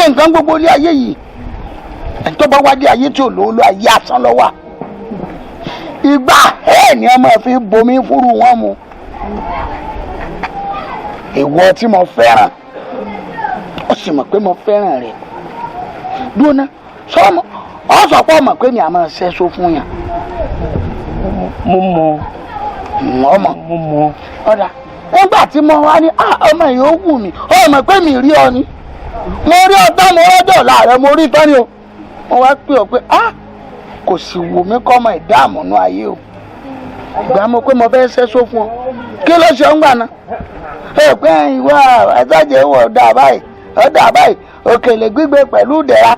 ṣe nǹkan gbogbo ilé ayé yìí ẹni tó bá wádìí ayé tí ò lówó lọ ayé asán lọ wà ìgbà ni ọmọ fi bomi fúru wọn mu ìwọ tí mo fẹ́ràn ó sì mọ̀ pé mo fẹ́ràn rẹ̀ dúró ná sọ́mọ ọ sọ pé ọmọ pé mi àmọ́ ṣẹ́ṣó fún yàn. mo mọ̀ ọ̀dà nígbà tí mo wá ní ọmọ yìí ó wù mí ọmọ pé mi rí ọ ni mo rí ọtá mo rọ́jọ̀ láàrẹ mo rí tán ni o mo wá pè ọ pé kò sì wù mí kọ́ ọmọ ìdààmú nú ayé o ìgbà mo pé mo fẹ́ ṣẹ́ṣó fún ọ kí ló ṣe ń gbà náà ẹ pé ìwà ẹ̀sájẹ́ wọ̀ ọ̀dà báyìí òkèlè gbígbé pẹ̀lú ìdẹ̀ra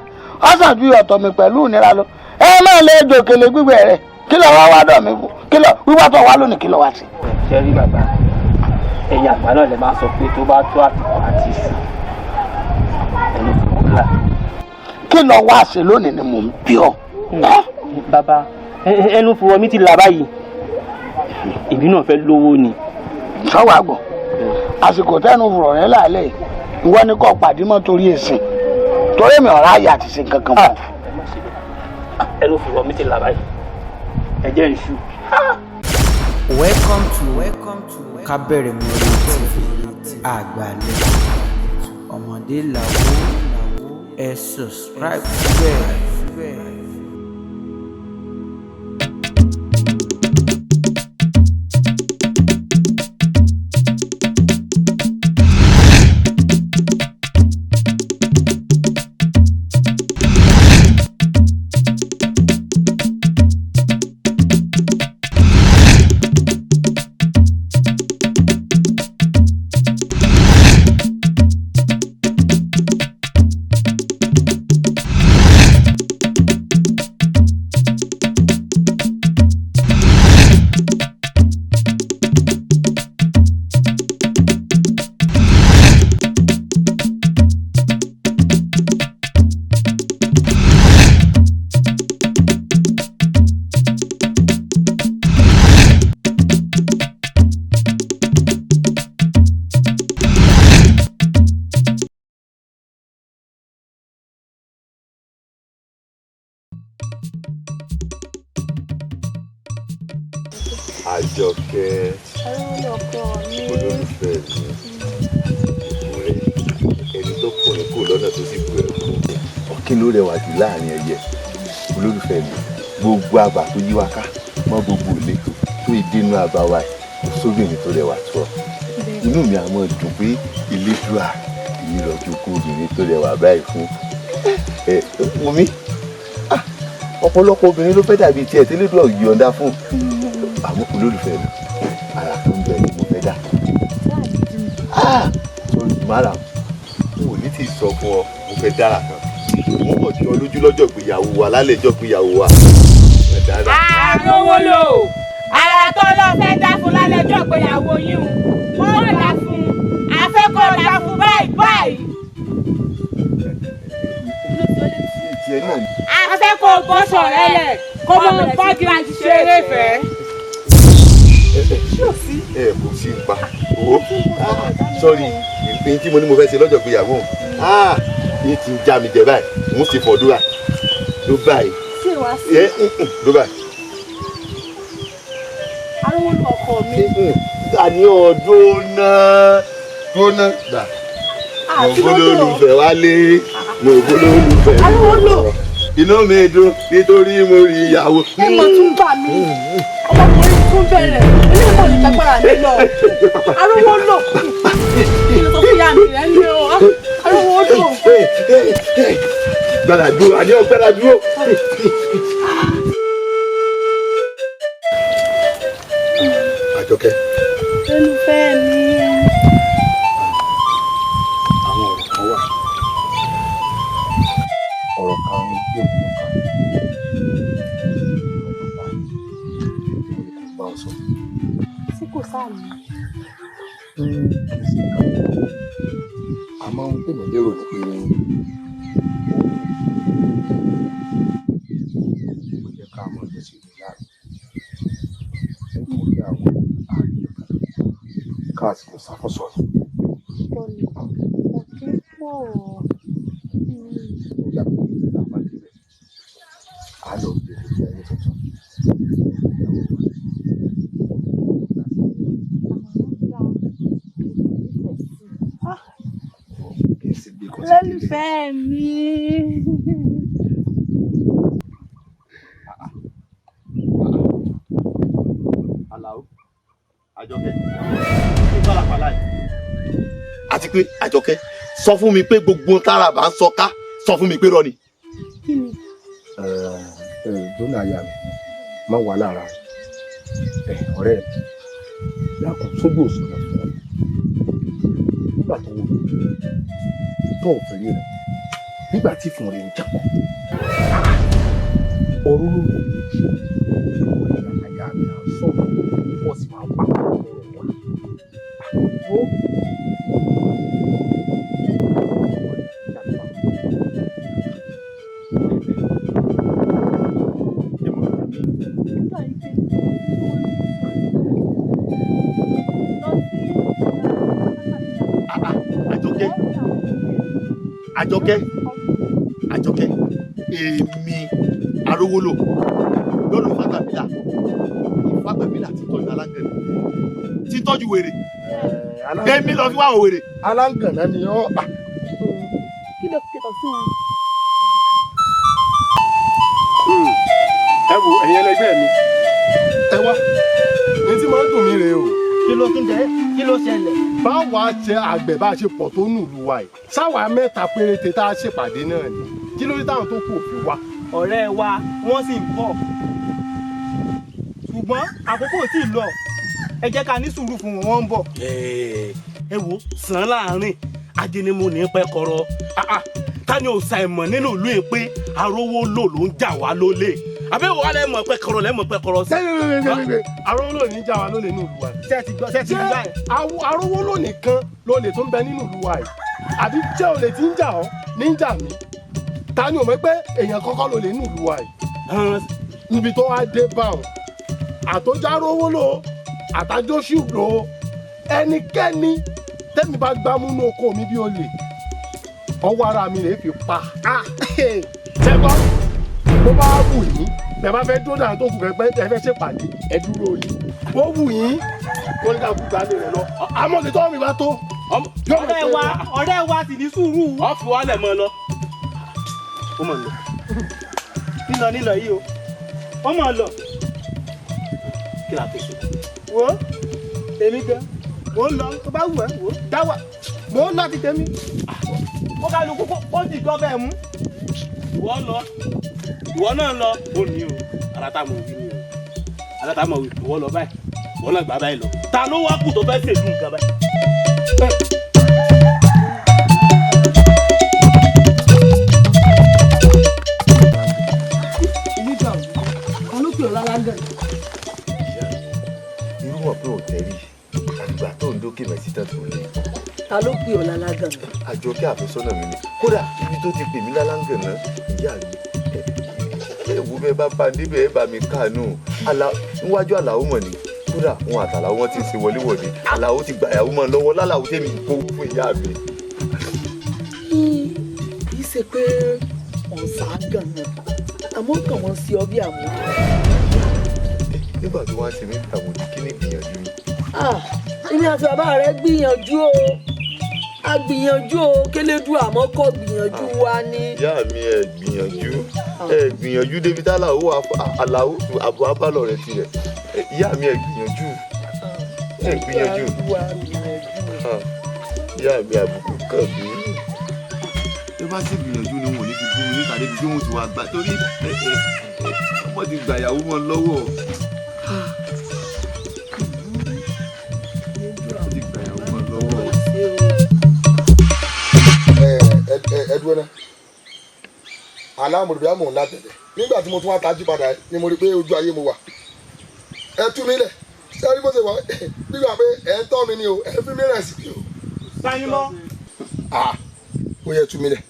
ọ̀sán ju ọ̀tọ̀ mi pẹ̀lú ìnira lọ ẹ máa lè jò òkèlè gbígbé rẹ̀ kí ló wá dọ̀ mí fún kí ló wíwá tó wá lónìí kí ló wá sí. ṣe rí bàbá ẹ̀yin àgbà náà lè máa sọ pé tó bá tó àtìkọ́ àti ìsìn ẹni tó ń là. kí ló wá sí lónìí ni mò ń bí ọ. bàbá ẹnu fúnra mi ti là báyìí èmi náà fẹ́ lówó ni. sọ́wọ́ àgbọ̀ àsìkò tẹ́nu fúnra rẹ̀ lálẹ́ ìwọ ni kò pàdé mọ́ torí èsìn torí mi ọ̀rá ayé àti sin kankan mọ́. ẹnu fúnra mi ti là báyìí ẹ jẹ́ ìṣú. Welcome to KABEREMURE TV àgbàlẹ̀ ọmọdé làwọ̀ ẹ subscribe síbẹ̀. Àjọkẹ́ olólùfẹ́ mi ẹni tó kùn ní kò lọ́nà tó sì kú ẹ̀ fún ọ̀kín ló rẹwà jù láàrin ẹyẹ olólùfẹ́ mi gbogbo àbà tó yí wa ká mọ́ gbogbo ìletò tó ìdínú àbá wa sóbìnrin tó rẹwà tó ọ inú mi àmọ́ dùn pé ìlédùá ìrọ̀jú kú obìnrin tó rẹwà báyìí fún omi ọ̀pọ̀lọpọ̀ obìnrin ló fẹ́ dàbí tiẹ̀ tí lédùá yọ̀ǹda fún àmọ́ olólùfẹ́ mi ara tó ń bẹ ni mo fẹ́ dà sọ̀rọ̀ ìmárà mo ò ní tí ì sọ fún ọ mo fẹ́ dára kan mo mọ̀ tí ọ lójú lọ́jọ́ ìgbéyàwó wa lálẹ́ ìjọ́ ìgbéyàwó wa. àrùn lò ara tó lọ fẹ́ dá fún lálẹ́ ìjọ́ ìgbéyàwó yìí wọ́n dá fún afẹ́kọ̀ọ́ dá fún báyìí. afẹ́kọ̀ọ́ bọ́sọ̀ rẹ̀ lẹ̀ kó mọ bọ́ọ̀gì láti ṣeré fẹ́. kò sí ipa sọ́ọ̀rì ìpín tí mo ní mo fẹ́ ṣe lọ́jọ́ ìgbéyàwó ní ti já mi jẹ báyìí mo ti fọ̀dúrà ló báyìí ló báyìí. arúgbó lu ọkọ mi. àní ọdún náà gbà mo gbólóhùnfẹ́ wálé mo gbólóhùnfẹ́ arúgbó inú mi dùn nítorí mo rí ìyàwó. ẹ mọ̀ tún bà mí ọmọkùnrin tún bẹ̀rẹ̀ ilé ìmọ̀ ní gbàgbára mi lọ arúgbó lò kí ló sọ fún ìyá mi rẹ̀ ń lé o arúgbó lò. gbàdá dúró àní ọgbàdá dúró. Àjọkẹ́. olùfẹ́ mi. àwọn ọ̀rọ̀ kan wà ọ̀rọ̀ kan ń gbé òun kan bá ọ sọ. tí kò sáà ní. àmọ́ ohun tèmi lérò ni pé ó yẹ ká mọ̀ ló sì rí láàrin nítorí àwọn ààrẹ káàsì kò ṣàkóso. òkè pọ̀ bọ̀ kí n sì gbé kọ́ sí ilé. Lólùfẹ́ mi. Àlàó Àjọkẹ́ kí n bá la pàlà yìí. Àti pé Àjọkẹ́ sọ fún mi pé gbogbo tára bá ń sọ ká sọ fún mi pé rọ ni. Kí ni? Dóná aya mi má wà lára ọ̀rẹ́ mi dákun sójú òṣùnà fún ọ nígbà tó wù tó ò fẹ́ rí rẹ nígbà tí fún rẹ ń jápọ̀ ọ̀rọ̀ ló wù mí aya mi à ń sọ̀rọ̀ wọ́n sì máa ń pa ọ̀rọ̀ wọn. Àjọkẹ́ èmi arówólò lọ́dún fàgbàbílà ìfàgbàbílà ti tọ́jú alágẹ̀rẹ̀ ti tọ́jú wèrè èmi lọ fi wá òwèrè. alágànná ni ọ́. Kí ló kẹtọ̀ sí wọn? Ẹ wo ẹ̀yin ẹlẹgbẹ́ mi ẹ wá ní tí máa ń dùn mí rèé o. Kí ló tún dé? Kí ló ṣẹlẹ̀? Báwa ṣe àgbẹ̀ bá ṣe pọ̀ tó nùlù wa yìí sáwà mẹ́ta péréte tá a ṣèpàdé náà ni kí ló dé táwọn tó kù òfin wa. Ọ̀rẹ́ wa wọ́n sì ń bọ̀ ṣùgbọ́n àkókò tí ì lọ ẹ jẹ́ ká ní sùúrù fún wọn, wọ́n ń bọ̀. Ẹ wo sàn láàrin ajẹnimu ní pẹ́kọ̀rọ̀ ta ni ò ṣàìmọ̀ nínú ìlú yìí pé arówó lò ló ń jà wá lólè àbẹ́wò wa lẹ́mọ̀ pẹ́kọ̀rọ̀ lẹ́mọ̀ pẹ́kọ̀rọ̀ sí. arówó lò ní jà wá lólè nínú ìlú wa yìí. Ṣé ti gbọ́ báyìí? Arówó lò nìkan lólè tó ń bẹ nínú ìlú wa yìí àbí ṣé olè tí ń jà ọ́ ní ń jà mí ta ni ò mọ̀ pé èèyàn kọ́kọ́ lólè nínú ìlú wa yìí. Níbi tó wá dé bá wọn àtọ́jà arówó lò àtàjọ́sù lò ẹnikẹ́ni tẹ́mi bá gbámú ní oko mi bí olè ọwọ́ ara mi rèé fi pa. Ṣẹ́gbọ́n bó bá wù yín bẹ́ẹ̀ bá fẹ́ dúró dáhùn tó kù ẹ fẹ́ ṣèpàdé ẹ dúró yín bó wù yín kó ní ká kú gbalẹ̀ rẹ lọ àmọ́ ní tọ́wọ́ mi bá tó. Ọ̀rẹ́ wa sì ní sùúrù. Wọ́n fi wálẹ̀ mọ́ lọ. Ó mọ̀ lọ. Nílọ yìí o. Ó mọ̀ lọ. Kí la tó ṣe? Wo èmi gan. Mo ń lọ tó bá wù ẹ́ wò dáwà. Mo ń lọ ti tèmi. Ó ká lu kókó ó ti gbọ́ bẹ́ẹ̀ mú. Ìwọ lọ. Ìwọ náà lọ. Ó ní o. Alátàmọ̀ wí ni o. Alátàmọ̀ wí. Ìwọ lọ báyìí. Ìwọ náà gbà báyìí lọ. Ta ló wá kù tó fẹ́ ṣèlú nǹkan báyìí? Irú wọn pé ò tẹ́rí àgbà tó ń dókè mẹ́sítà tó lé. Ta ló pè ọ́ lálágàn? Àjọkẹ́ àfẹ́sọ́nà mi ni kódà ibi tó ti pè mí lálágàn náà ìyá mi ẹ̀wù bẹ́ẹ̀ bá bá níbẹ̀ ẹ̀ bá mi káàánú níwájú Àlàó mọ̀ ni kódà wọn àtàlàó wọn ti ń ṣe wọléwọ̀de Àlàó ti gbà ìyàwó mọ́ lọ́wọ́ lálàó tèmi kó fún ìyá mi. Kì í ṣe pé ọ̀sán gan-an àmọ́ kàn wọ́n sí ọ bí àwọn. Nígbà tí wọ́n á ṣe mí àwọn kí ni ìgbìyànjú mi. Èmi àti bàbá rẹ gbìyànjú o a gbìyànjú o kélédú àmọ́ kò gbìyànjú wa ni. Ìyá mi ẹ gbìyànjú débi tá Àlàó àbọ̀ abálọ̀ rẹ̀ tirẹ̀ ìyá mi ẹ gbìyànjú ìyá mi àbùkù kàn mí. Ẹ bá sì gbìyànjú ni wọn ò ní fi gún mi níta débi tí wọn ti wá gbà torí wọ́n ti gbà ìyàwó wọn lọ́wọ́. Ẹ dúró náà aláàmúrò bí amò ńlá tẹ̀lé nígbà tí mo tún wá tají padà ni mo rí pé ojú ayé mo wà ẹ tú mi lẹ̀ ṣé ẹ rí bó ṣe wà nígbà pé ẹ ń tọ́ mi ni o ẹ fi mí rẹ̀ sí mi o. Sáyìn mọ́. Ó yẹ tú mi lẹ̀.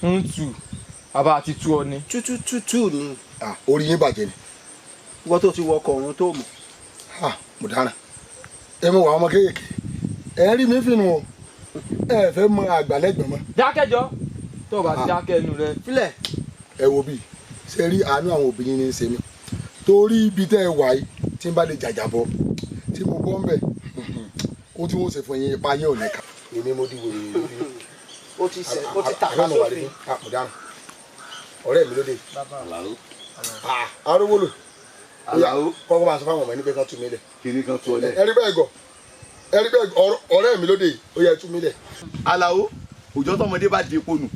ń tù àbá àti tú ọ ni. Tútù ni. Orí yín bàjẹ́ ni. Wọ́n tó ti wọkọ̀ ọ̀run tó mọ̀. Mo dára ẹ mọ wà ọmọ kéékèèké ẹ rí mi fínú o ẹ fẹ́ mọ àgbàlẹ́gbẹ̀ẹ́ mọ́. dákẹ́jọ́ tó o bá ti dákẹ́ ẹnu rẹ fílẹ̀. Ẹ wo bí ṣe rí àánú àwọn obìnrin ní í ṣe mí torí ibi tẹ́ ẹ wà yìí tí n bá lè jàjàbọ́ tí mo bọ́ ń bẹ̀ ó tí wọ́n ṣe fún yín ipa yín ò ní ká. èmi mo di wèrè ó ti tàpá sófin. àpòdánù ọ̀rẹ́ mi lóde. arówó lò kọ́kọ́ máa sọ fáwọn ọmọ ẹni pé kán tú mi lẹ̀. kiri kan tó lẹ̀. ẹrí bẹ́ẹ̀ gọ̀ ọ̀rẹ́ mi lóde ó yẹ tú mi lẹ̀. Àlàó òjò tọmọdé bá di epo nù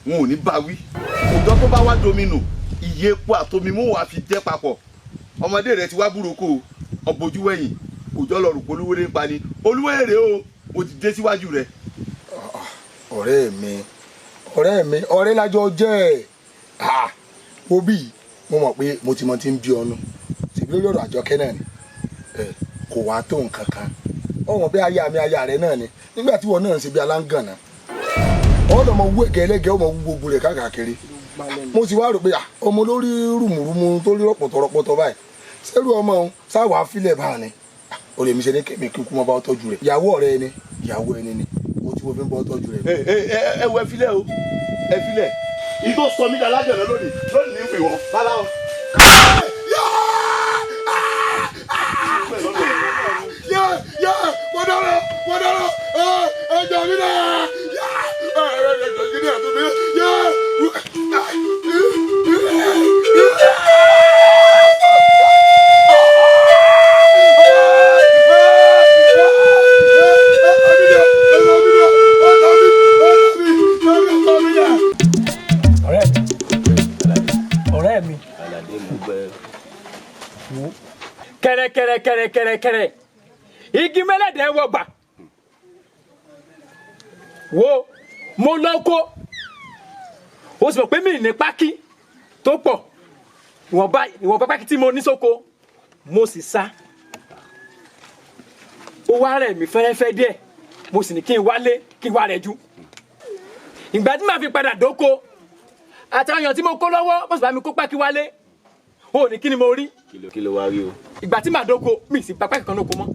wọn ò ní bá wí òjò tó bá wá domino iye epo àtomimú wà fi jẹ́ papọ̀ ọmọdé rẹ ti wá búroko ọbọjú wẹ̀yìn òjò lọ rùpọ̀ olúwèrè ń pa ni olúwèrè o ti dé síwájú rẹ. ọ̀rẹ́ mi ọ̀rẹ́ lájọ jẹ́ òbí mo mọ̀ pé mo ti ń bí ọnu ṣèbí lórí ọ̀rọ̀ Àjọkẹ́ náà ni kò wá tó nǹkan kan ọmọ bí aya mi aya rẹ náà ni nígbà tí wọn náà ń ṣe bí aláǹgànà ọ̀dọ̀ ọmọ owó ẹ̀gẹ́lẹ́gẹ́ ọmọ gbogbo rẹ̀ káàkiri mo sì wá rò pé ọmọ lórí rùmùrùmù tó rí rọpọtọ báyìí sẹ́rù ọmọ òun sáwà fílẹ̀ báà ni o lè mi ṣe ní kẹ́mi kí n kú mọ́ bá ọ tọ́jú rẹ̀ ìyàwó ọ̀rẹ́ ẹni ìyàwó ẹni ni o tí mo fi ń bọ́ tọ́jú rẹ̀. ẹ wo ẹ filẹ̀ ìtò sọ mí dálájọ lọ lónìí ní ìpè wọn bálá wọn. mo dára ẹjọ mi náà ọ̀rẹ́ mi kẹrẹkẹrẹ igi mẹlẹdẹ wọgbà wo mo lọ kó o sì mọ̀ pé mi ní pákí tó pọ̀ ìwọ̀nba pákí tí mo ní sóko mo sì sá ó wá rẹ̀ mí fẹ́rẹ́fẹ́ díẹ̀ mo sì ní kí n wálé kí n wá rẹ̀ jù ìgbà tí màá fi padà dóko àtàwọn èèyàn tí mo kó lọ́wọ́ wọ́n sì bá mi kó pákí wálé ó ní kí ni mo rí. kí ló wá rí o. ìgbà tí màá dóko mi sì bá pákí kan lóko mọ́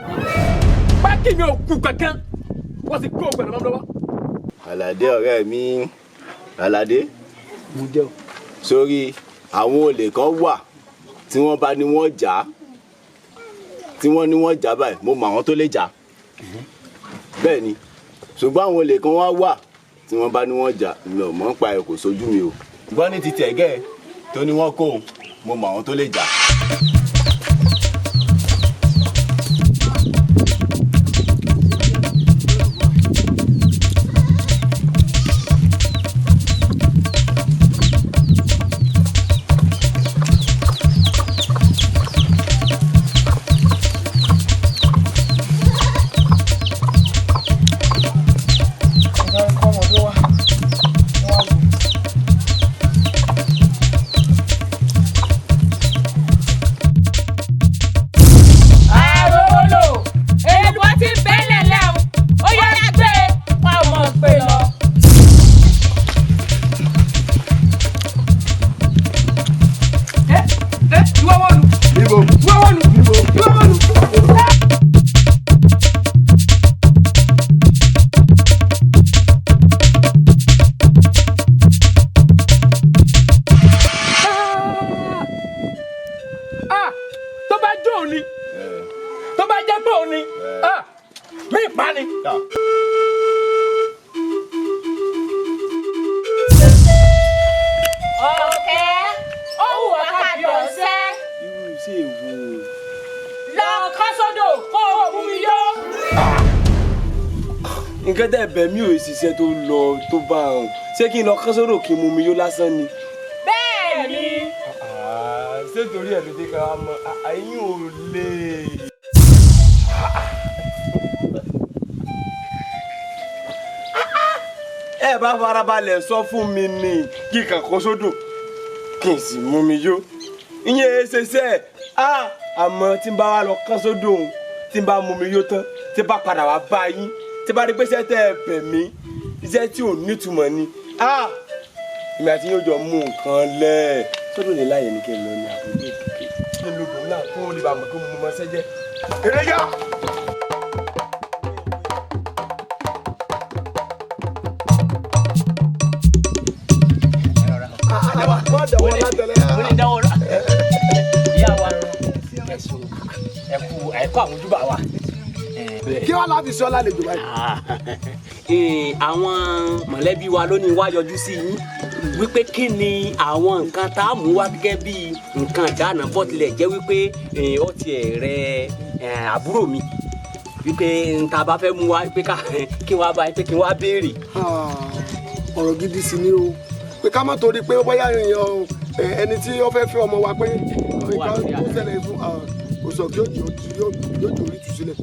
pákí mi ò kú kankan wọ́n sì kó ògbẹ̀rún mọ́ lọ́wọ́. Àlàdé ọ̀rẹ́ mi Àlàdé mo jẹ́ o. sórí àwọn olè kan wà tí wọ́n bá ní wọ́n jà tí wọ́n ní wọ́n jà báyìí mo mọ àwọn tó lè jà bẹ́ẹ̀ ni ṣùgbọ́n àwọn olè kan wà tí wọ́n bá ní wọ́n jà mi ò mọ̀ ń pa ẹ̀ kò sójú mi o ṣùgbọ́n ní ti tẹ̀gẹ́ tó ní wọ́n kó mo mọ àwọn tó lè jà. nǹkan tẹ́ bẹ̀ mí ò ṣiṣẹ́ tó lọ tó bá hàn ṣé kí n lọ kán sódò kí n mú mi yó lásán ni. bẹ́ẹ̀ ni. ṣé torí ẹ̀ ló dé ká mọ àyín ò lè. ẹ bá farabalẹ̀ sọ fún mi ní kí n kàn kán sódò kí n sì mú mi yó ìyẹn ṣeṣẹ́ àmọ́ tí n bá wá lọ kán sódò tí n bá mú mi yó tán tí n bá padà wá bá yín tí bá rí pé iṣẹ́ tẹ́ ẹ bẹ̀ mí iṣẹ́ tí ò nítumọ̀ ni ìgbà tí yóò jọ mú nǹkan lẹ̀ sọ́dọ̀ lè láyé ní kí n lọ ní àbúrò òkè kí n lo dùn náà kó o lè bá mọ̀ kó mo mọ sẹ́jẹ́. èrè yá. wọ́n dẹ̀wọ́ látẹ̀lẹ́. ó ní dáwọ́ rà ìyá wa ẹ̀kú àmójúbà wa kí wàá láfi sọ lálejò báyìí. àwọn mọ̀lẹ́bí wa lónìí wá yọjú sí yín wípé kí ni àwọn nǹkan tá a mú wá gẹ́gẹ́ bí nǹkan ìdáná bó tilẹ̀ jẹ́ wípé ó tiẹ̀ rẹ àbúrò mi wípé nta bá fẹ́ mú wá pé kí wọ́n bá pé kí wọ́n béèrè. ọ̀rọ̀ gidi sì ni o pé ká má torí pé bóyá ẹni tí ó fẹ́ fẹ́ ọmọ wa pé nǹkan tó ṣẹlẹ̀ fún òṣò kí yóò dòrí tù sílẹ̀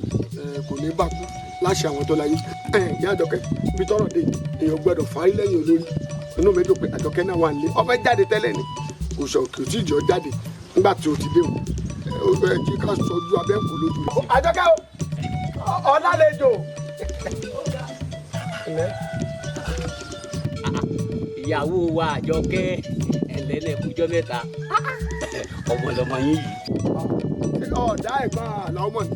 kò ní bá kú láṣẹ àwọn tó láyé. ìyá àjọkẹ́ bí tọrọ dé èèyàn gbọ́dọ̀ fárí lẹ́yìn olórí inú mi dùn pé àjọkẹ́ náà wà nílé ó fẹ́ jáde tẹ́lẹ̀ ni òṣò kì í tí ìjọ jáde nígbà tí o ti dé o kí ká sọjú abẹ́ǹkó lójú rẹ̀. àjọkẹ́ ọ̀làlejò. ìyàwó wa àjọkẹ́ ẹlẹ́nẹ̀kújọ́ mẹ́ta ọmọ lọmọ yín yìí. ṣé ọ̀dà ẹ̀gbọ́n àlọ́ mọ̀ ni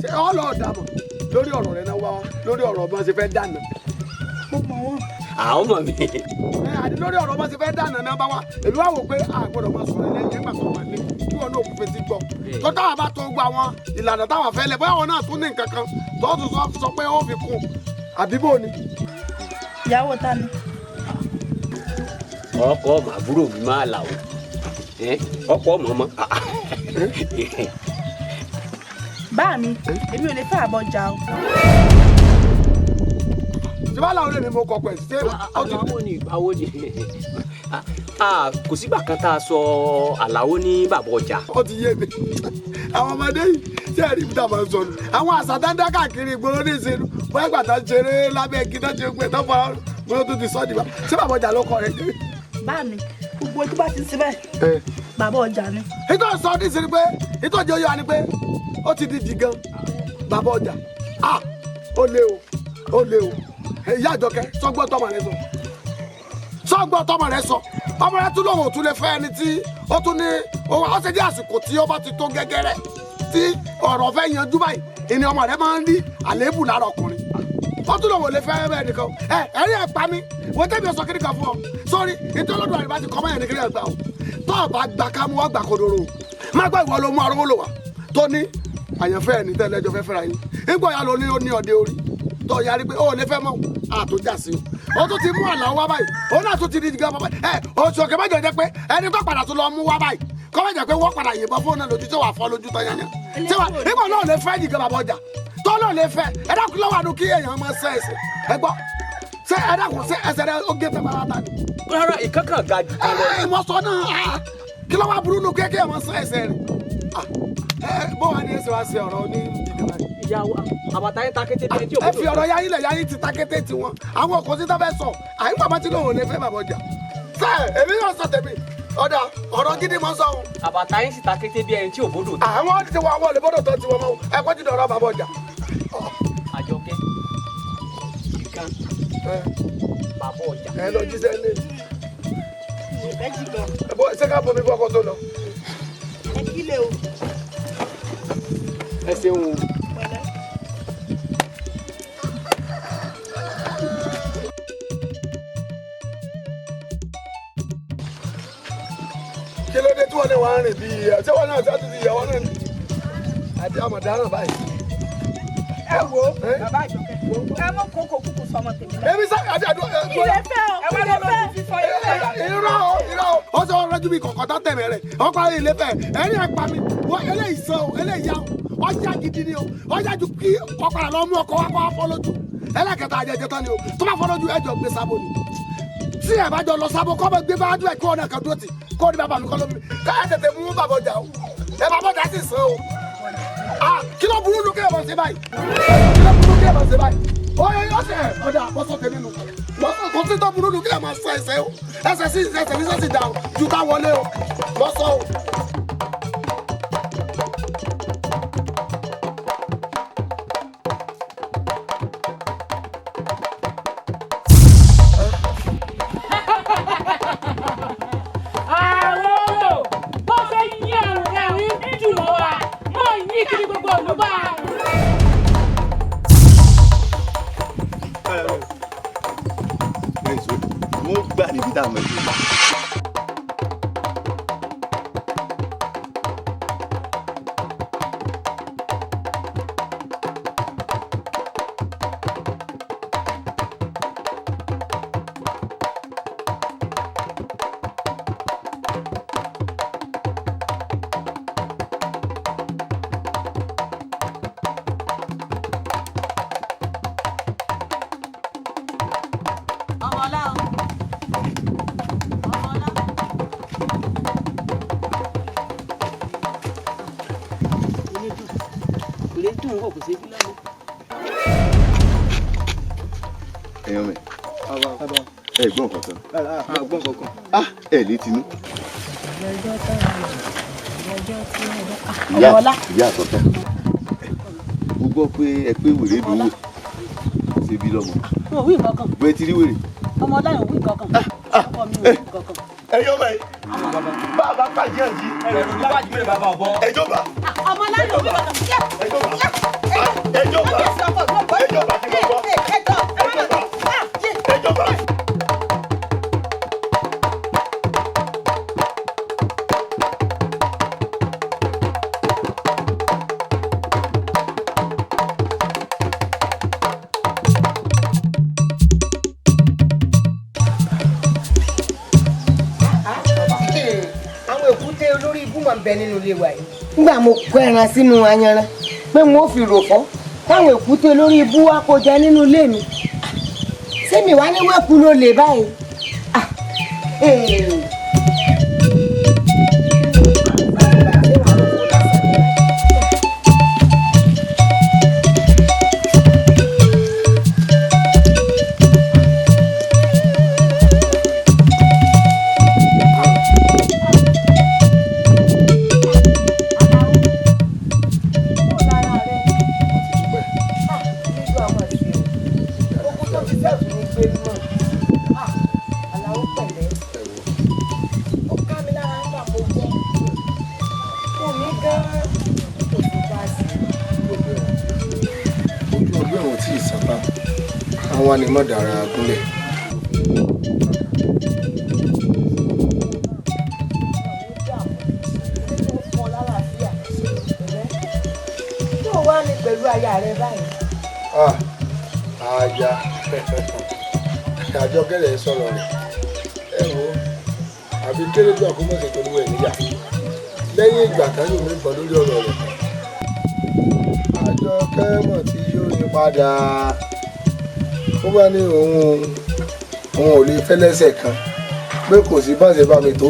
ṣé ọlọ́ọ̀dà mọ̀ lórí ọ̀rọ̀ rẹ̀ náà wá lórí ọ̀rọ̀ ọmọ ṣe fẹ́ dànù. mo mọ̀ wọ́n. àwọn ọmọ mi. àti lórí ọ̀rọ̀ ọmọ ṣe fẹ́ dànù náà bá wa èmi wá wò pé a gbọ́dọ̀ máa sọ̀rọ̀ lẹ́yìn ẹgbà tó wà ní kí wọn náà kú fetí gbọ́. tó táwọn bá tó gba àwọn ìlànà táwọn fẹ́ lẹ̀ bóyá wọn náà tún ní nǹkan kan tó tún sọ pé ó fi kún àbíbò ni. ìyàwó ta ni. ọkọ ọmọ àbúrò mi máa là ó ọkọ ọmọ ọmọ. bá mi èmi ò lè fẹ́ àbọ̀jà o. ṣé bá làwọn èmi mo kọ pẹ̀ ṣé àlàó ni ìgbàwó ni kò sígbà kan tá a sọ àlàó ní bàbá ọjà. ó ti yé mi àwọn ọmọdé yìí ṣé ẹ̀rí mi dàbọ̀ sọnù àwọn àṣà dáńdá káàkiri ìgboro ní ìṣẹ́nu bóyá gbàtà ṣeré lábẹ́ igi náà ṣe gbé tó fara bóyá tó ti sọ́ dìbà ṣé bàbá ọjà ló kọ rẹ̀ kiri. bá mi gbogbo ojú bá ti ṣe bẹ́ẹ̀ bàbá ọjà ni. ìtọ́ sọ ní ìṣẹ́ni pé ìtọ́ jẹ́ oyè wa ni pé ó ti di jìgan bàbá ọjà ó lé o ìyá àjọkẹ́ sọgbọ́n tọmọ rẹ sọ ọmọ rẹ tún lòun ò tún lè fẹ́ ẹni tí ó tún ní ó ṣe dé àsìkò tí ó bá ti tó gẹ́gẹ́rẹ́ tí ọ̀rọ̀ fẹ́ yanjú báyìí ìní ọmọ rẹ máa ń rí àléébù lára ọkùnrin ó tún lòun ò lè fẹ́ bẹ́ẹ̀ nìkan ẹ̀rí ẹ̀ pa mí wọ́n tẹ́bi ọ̀sán kiri kan fún ọ sórí ìtọ́lọ́dún àríwá ti kọ́ mọ́ ẹ̀rí kiri ẹ̀ gbà ó tó ọ̀bá gbà ká mú ọgbà kodoro má gbà ìwọ ló mú arówó lò wá tó ní àyànfẹ́ ẹni tẹ́lẹ̀ ẹjọ́ fẹ́ fẹ́ra yín nígbà ya ló ní ó ní ọdẹ orí tó yarí pé ó lè fẹ́ mọ́ àtúnjà sí o ó tún ti mú àlà wá báyìí ó náà tún ti di gan bàbá oṣù òkè mẹ́jọ jẹ́ pé ẹni tó padà tún lọ mú wá báyìí kọ́ mẹ́jọ pé wọ́n padà yìnbọn fún náà lójú tí wàá fọ́ lójú tán yányá nígbà náà lè fẹ́ jìgàn bàbá ọjà tó náà lè fẹ́ ẹ dákun lọ́wọ́ àdó kí èèyàn máa sẹ́ ẹsẹ̀ ẹ gbọ́ ṣé ẹ dákun ṣé ẹsẹ̀ rẹ ó gé tẹ́ bàbá ta ni. rárá ìkankan ga jù kan lọ. mo sọ náà kí ló wá burú nù kéèké máa sẹ́ ẹsẹ̀ rẹ̀ bó wà ní ẹsẹ̀ wá sí ọ̀rọ̀ ní ìdílé ìyàwó àbàtà yín takété bí ẹni tí ẹ fi ọ̀rọ̀ yáyín lẹ̀ yáyín ti takété tiwọn àwọn kò sí tó fẹ́ sọ àyín bàbá tí lòun ò lè fẹ́ bàbá ọjà sẹ èmi yóò sọ tèmi ọ̀dà ọ̀rọ̀ gidi mọ́ sọ. àbàtà yín sì takété bí ẹni tí ò bódò. àwọn ti wọ àwọn olùbọ́dọ̀ tó ti wọ́n mọ́ ẹ kọ́ jùlọ ọ̀rọ̀ bàbá ọjà. àjọkẹ́ ìkan bàbá ọjà. ẹ lọ jíṣẹ́ ilé. ẹ bọ ṣé ká bomi fọkọ tó lọ. ẹ kílẹ̀ o. ẹ ṣeun o. kí ló dé tí wọ́n lè wá rìn bí ṣé wọ́n náà ṣáà ti di ìyàwó náà ni àti àmọ̀dáràn báyìí. ẹ wo bàbá àjọkẹ́ ẹ mọ kókó kúkú sọmọ tèmi náà. èmi sáré àti àdúrà ilé fẹ́ o ẹ wá lọ lọ fífọ ilé fẹ́. irọ́ o ó sọ wọn lójú bí kọ̀ọ̀kan tó tẹ̀mẹ̀ rẹ̀ ó parí ilé fẹ́ ẹ̀rí ẹ̀ pa mi wọ́n eléyìí sọ o eléyìí yá o ọjà gidi ni o ọjà ju kí ọkọ̀rọ̀ lọ mú ọkọ̀ wá kọ́ fọ́ lójú ẹlẹ́kẹta àjẹjẹ tán ni o tó bá fọ́ lójú ẹjọ́ gbé sábò ni tí ẹ bá jọ lọ sábò kọ́ bẹ gbé bá dúró ẹ̀ kí wọn náà kàn dúró tì kó ní bàbá mi kọ́ lómi káyà tètè mú bàbá ọjà o ẹ bàbá ọjà sì sàn o kí ló burú lókè ẹ̀bọ̀n sí báyìí kí ló burú lókè ẹ̀bọ̀n sí báyìí oye ọ̀sẹ̀ ọ̀dà àpọ̀sọ̀ tèmi nù kò sí tó burú lókè ẹ̀bọ̀n sọ ẹsẹ̀ o ẹsẹ̀ sí ẹsẹ̀ ní sẹ́sì dà o ju ká wọlé o lọ́sọ̀ o. mo gbà níbi tá a mọ̀ sí. ẹ gbọ́n kankan. Gbọ́n kankan. Ẹ létí inú. Ìyá àtọ̀tọ̀. Mo gbọ́ pé ẹ pé wèrè lówó ṣe bí lọ́mọ. Mo wí kankan. Bẹ́ẹ̀ ti rí wèrè. Ọmọ ọlá yóò wí kankan. Ọkọ mi ò wí kankan. Ẹyọ báyìí. Bàbá pàdé àjí. Ẹjọ́ bá. Ọmọ ọlá yóò wí kankan. Ẹjọ́ bá. Ẹjọ́ bá. Ẹjọ́ bá kí ló gbọ́. Ẹjọ́ bá. Bẹ nínú ilé wa yìí. Nígbà mo kó ẹran sínú ayanran pé wọn ò fi rò fọ́ táwọn èkúté lórí ibú wa kó jẹ nínú ilé mi. Ṣé mi wá ní wẹ́kú ló lè báyìí? Àwọn ni mọ̀ dára gúnlẹ̀. Yóò wá ní pẹ̀lú aya rẹ báyìí. Aya àjọ kẹlẹ̀ sọ̀rọ̀ rẹ̀. Ẹ wo àbí kéré tó àkómọ̀sẹ̀ pẹ̀lú ẹ̀ níyà. Lẹ́yìn ìgbà kan yóò mú ìbọn lórí ọ̀rọ̀ rẹ̀. Àjọ kẹ́mọ̀ tí yóò yí padà. Ó bá ní òun ò lè fẹ́ lẹ́sẹ̀ kan pé kò sí bá ṣe bá mi tó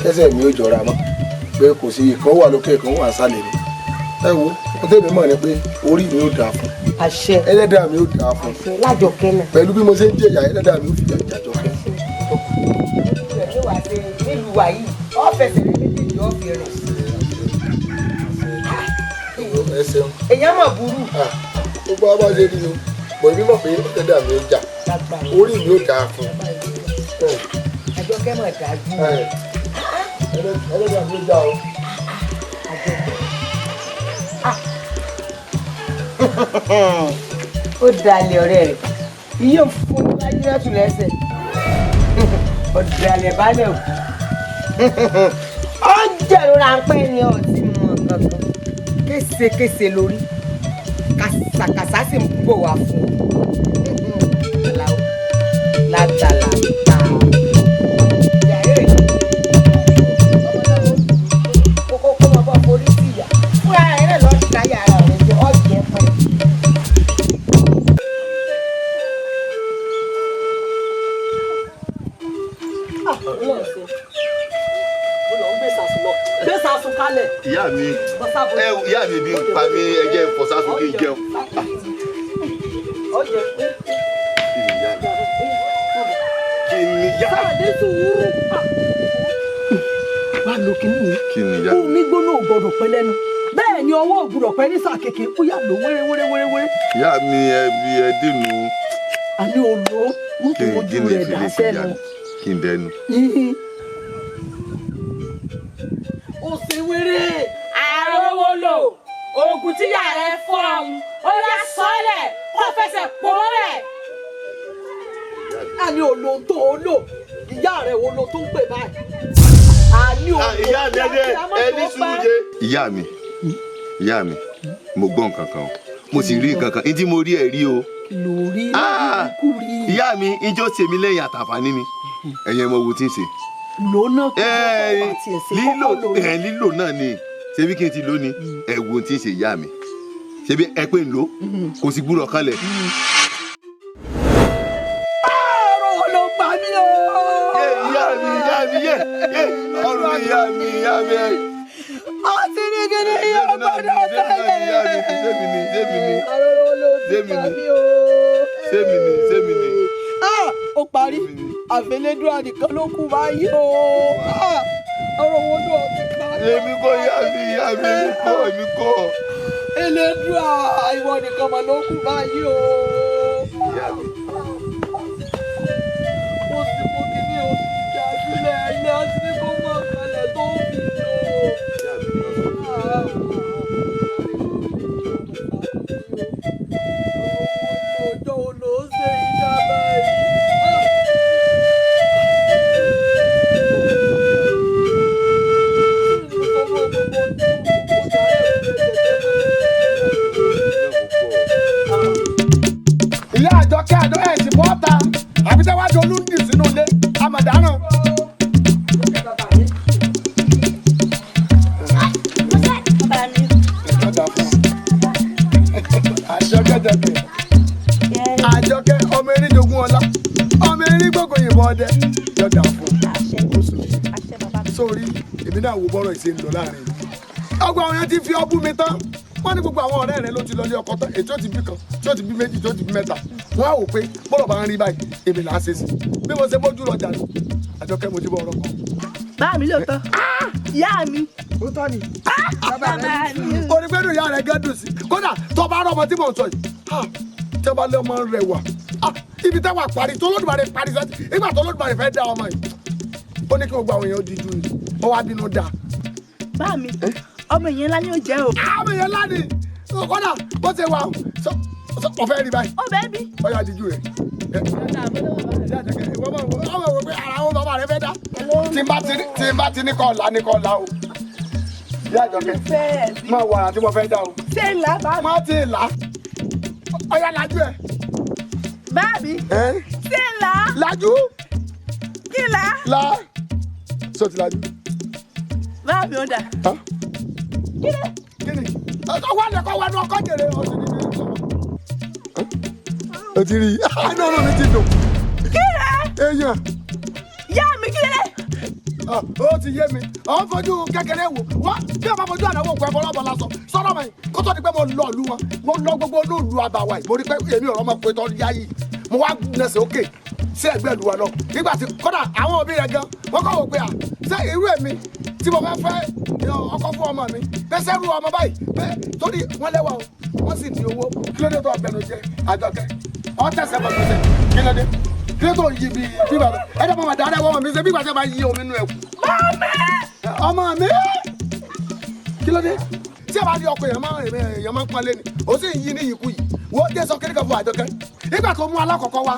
kẹ́sẹ̀ mi ò jọra mọ́ pé kò sí ìkan wà lókè ìkan wà sálẹ̀ mi. Ẹ wo kó tèmi mọ̀ ni pé orí mi ò dáa fún. Àṣẹ. Ẹlẹ́dàá mi ò dáa fún. Lájọkẹ́ náà. Pẹ̀lú bí mo ṣe ń jẹ̀yà ẹlẹ́dàá mi ò fi jẹ̀yà jọkẹ́. Ìlú wa ṣe nílùú wa yìí ọ́ fẹsẹ̀ rẹ̀ méjèèjì ọ́ fi rẹ̀. Ẹ ṣeun. Èèyàn mọ̀ burú. Gbogbo abá ṣe rí o bọ̀ èmi mọ̀ pé ẹlẹ́dàá mi ò jà orí mi ò dáa fún. Àjọkẹ́ mọ̀ dájú. Ẹlẹ́dàá mi ò jà o. Ó dalẹ̀ ọ̀rẹ́ rẹ̀ iye fún lájúrẹ́tù lẹ́sẹ̀ ọ̀dàlẹ̀ balẹ̀ o ọjà ló ra ń pẹ́ ní ọtí mọ̀ kankan késekése lórí kàsàkàsà sì ń bọ̀ wá fún ọ látàlá ta kókó kó mọ bọ́ forí sí ìyá fúnra rẹ̀ náà lọ́ọ́ káyà ara rẹ̀ jẹ́ ọ̀jẹ̀ pẹ́. Ìyá mi bí n pa mí ẹjẹ ìfọ̀sásùn kí n jẹun. Kí ni yá? Wá lo kíní yìí. Kí ni yá? Omi gbóná ò gbọdọ̀ pẹ́ lẹ́nu. Bẹ́ẹ̀ ni ọwọ́ ò gbọdọ̀ pẹ́ ní sáà kékeré. Ó yà lò wéré. Ìyá mi ẹbí ẹ dènù. Àní olo mú kí ojú rẹ̀ dá sẹ́nu. Kí n dẹnu. Ó sì wéré. Àrówó lò. Oògùn tíyà rẹ̀ fọ́ ọ̀hún. Ó yá sọ́lẹ̀ kó fẹsẹ̀ pòórẹ̀. Àní olo tó o lò. Ìyá rẹ̀ wo lo tó ń pè báyìí? Àní olo ìyá mi ẹni sùúrù. Ìyá mi mo gbọ́ nǹkan kan o mo sì rí nǹkan kan ní tí mo rí ẹ̀ rí o. Lórí ìyá mi ijó ṣe mí lẹ́yìn àtàfàní ni ẹ̀yin ọmọ wo tí ń ṣe. Lónà kí ló bá tiẹ̀ ṣe kọ́kọ́ lórí. Lílò náà ni ṣebí kí n ti lónìí ẹ wo tí ń ṣe ìyá mi ṣebí ẹ pé ń lò kò sì gbúdọ̀ kalẹ̀. Àrò ló pa mí o. Ìyá mi ọrùn ìyá mi. Àti ní kíni yóò gbọ́dọ̀ tẹ́lẹ̀. Sẹ́mi ni. Àrò ló ti pa mí o. Sẹ́mi ni. parí àfẹlẹ́dùn àdìkan ló kù báyìí o. ọ̀rọ̀ owó náà ti parí. èmi kọ́ ìyá mi èmi kọ́. Elédùà ìwọ nìkan mà ló kù báyìí o. ìyá mi. ó sì mú kí ní oṣù kí a sílẹ̀ ilé ọtí ní kó mọ̀ kalẹ̀ tó ń fi lò. ọjọ́ wo ló ń ṣe ìjà báyìí. ìyá àjọkẹ́ àjọ ẹ̀ ti bọ́ ta àbí tẹ́ wá dolú ń dì sínú ilé àmàdánù. àjọkẹ́ ọmọ erin jogún ọlá ọmọ erin gbogbo yìnbọn ọdẹ yọjà fún sórí èmi náà wo bọ́rọ̀ ìṣe ń lọ láàrin ọgbà àwọn yẹn ti fi ọbú mi tán wọ́n ní gbogbo àwọn ọ̀rẹ́ rẹ ló ti lọ ilé ọkọ tán èyí tí ó ti bí kan tí ó ti bí méjì tí ó ti bí mẹ́ta wọ́n á wò pé bọ́rọ̀ bá ń rí báyìí èmi là á ṣe sí bí mo ṣe mójú lọ jà lọ àjọkẹ́ mo ti bọ́ ọ̀rọ̀ kan. bá mi lóòótọ́ ìyá mi. ó tọ́ ni bàbá mi onígbẹ́nu ìyá rẹ̀ gẹ́dùn sí kódà tó bá rọ ọmọ tí mò ń sọ yìí tẹ́ bá lé ọmọ rẹ̀ wà ibi tẹ́ wà parí tó lódùmarè parí sẹ́tì ìgbà tó lódùmarè fẹ́ dá ọmọ yìí ó ní kí gbogbo àwọn èèyàn díjú ni ó wá bínú dá. bá mi ọmọ ìyẹn ńlá ni ó jẹ́ o. ọmọ ìyẹn ńlá ni kódà bó ṣe wà ọ̀fẹ́ rí báyìí. ó bẹ́ẹ̀ bí. ó yà díjú rẹ̀ ọmọ wò pé ara àwọn bàbá rẹ̀ fẹ́ dá tí n bá ti ní kọ́ ọ̀la ní kọ́ ọ̀la o. Ìyá Àjọkẹ́ máa wà àti mo fẹ́ dá o. ṣé ńlá bá mi. má ti là ọ̀yà lajú ẹ̀. bá mi. ṣé ńlá. lajú. kí là. la so ti lajú. bá mi ó dà. kí ni. kí ni ọkọ wà lẹkọọ wà ní ọkọ jèrè ọsùn ní bí sọmọ. o ti rí i inú ọ̀rọ̀ mi ti dùn. kí ni. èèyàn. yá mi kí ni. ó ti yé mi ọ̀ ń fojú kékeré wò wọ́n bí ọba fojú àdáwọ̀ òkú ẹ̀fọ́ lọ́bọ̀ lásán sọ́dọ̀ mọ̀ yìí kó tó di pé mo lọ ìlú wọn mo lọ gbogbo olóòlù àbàwà yìí mo rí pé èmi ọ̀rọ̀ máa pe tọ́ yá yìí mo wá nẹsẹ̀ òkè sí ẹ̀gbẹ́ ìlú wa lọ nígbà tí kódà àwọn òbí rẹ̀ gan wọ́n kọ́ wò pé à ṣé irú èmi tí mo fẹ́ fẹ́ ọkọ fún ọmọ mi pẹ́sẹ́ rú ọmọ báyìí pé torí wọ́n lẹ́wà o wọ́n sì ní owó kí ló dé tó ọbẹ̀ ló jẹ Àjọkẹ́ ọ̀ tẹ̀sẹ̀ bọ̀ tẹ̀sẹ̀ kí ló dé kí ló tó yí bí bàbá ẹ̀dá máa dáadáa wọ́n mi ṣe bí gbàtẹ́ máa yí omi nínú ẹ̀kú. ọmọ mi kí ló dé tí a bá di ọkọ èèyàn máa ń pọ́nlé ni ó sì ń yí ní ìkú yìí wọ́n dé sọ kíríkà fún Àjọkẹ́ nígbà tó mú alákọ̀ọ́kọ́ wá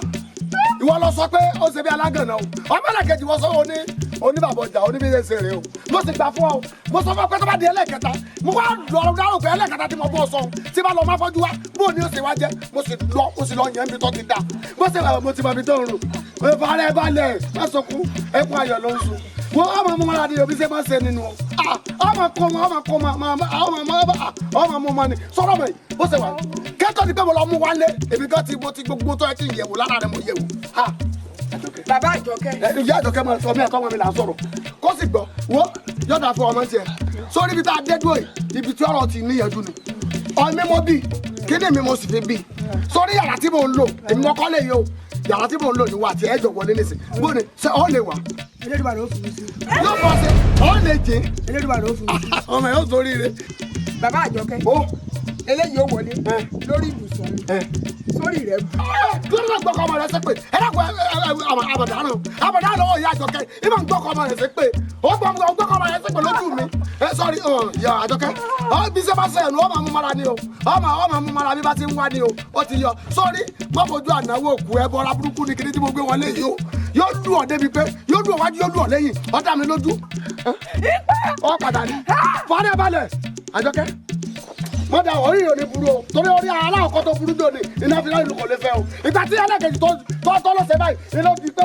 ìwọ lọ sọ pé ó ṣe bí alágànná o ọmọ ẹlẹ́kejì wọ́n sọ oníbàbọ̀ ọjà oníbíyẹsẹ̀ rẹ o mo sì gbà fún ọ mo sọ fún ọ pé tó bá di ẹlẹ́kẹta mo wá lọ dárò pé ẹlẹ́kẹta tí mo bọ́ sọ tí bá lọ má fọ́jú wá bó ni ó sì wá jẹ́ mo sì lọ yẹn níbi tó ti dà mo sì mo ti mọ ibi tó ń rò ìfarẹ́ balẹ̀ má sọkún ẹkún ayọ̀ ló ń sùn wọ́n ọmọ mọ́ ara ni òbí ṣe máa ń ṣe nínú ọmọ mọ́ ọmọ ni sọ̀rọ̀ mọ́ yìí bó ṣe wà kẹ́tọ́ ni pé mo lọ mú wálé èmi gan ti gbogbo tó yẹ kí n yẹ̀wò lára rẹ̀ mo yẹ̀wò. bàbá Àjọkẹ́. ìyá Àjọkẹ́ máa sọ mí àtọ́mọ mi là ń sọ̀rọ̀ kó sì gbọ́ wọ́n yọ̀dà fún ọmọ tiẹ̀ sórí ibi tá a dé dúró yìí ibi tí ọ̀rọ̀ ti níyànjú ni ọmọ mo bí kíni mi mo sì fi bí sórí yàrá tí mo ń lò èmi mọ́ kọ́ lè yẹ o yàrá tí mo ń lò ní wa àti ẹ̀jọ̀ wọlé lè sè gbóni ṣé ọ lè wà. Elédùmarè ló fún mi sí. yóò fọ́ sí ọ lè jẹ́. Elédùmarè ló fún mi sí. ọmọ yóò sórí rẹ. bàbá Àjọkẹ́ eléyìí ó wọlé lórí ibùsùn sórí rẹ. lórí náà gbọ́kọ̀ ọmọ rẹ ṣe pé ẹ dàgbọ́ àbàdàn lọ́wọ́ ìyá Àjọkẹ́ ìmọ̀ gbọ́kọ̀ ọmọ rẹ ṣe pé ó gbọ́kọ̀ ọmọ rẹ ṣe pé lójú mi sọ́rí ìyá Àjọkẹ́ bí ṣe bá ṣe ẹ̀nu ọmọ mú mara ni o ọmọ mú mara bí bá ti ń wá ni o ó ti yọ sọ́rí mọ́fojú ànáwó òkú ẹ bọ́ra burúkú ni kiri tí mo gbé wọlé yìí o yóò lù ọ́ débi pé yóò lù ọ́ wájú yóò lù ọ́ lẹ́yìn ó dá mi lójú ó padà ní fọ́nẹ́ balẹ̀ Àjọkẹ́ mọ́dà orí ìròní burú o torí orí aláwọ̀kọ́ tó burú dòní iná fi láìlú kò lè fẹ́ o ìgbà tí ẹlẹ́kẹ̀jì tó lọ́sẹ̀ báyìí iná ti pé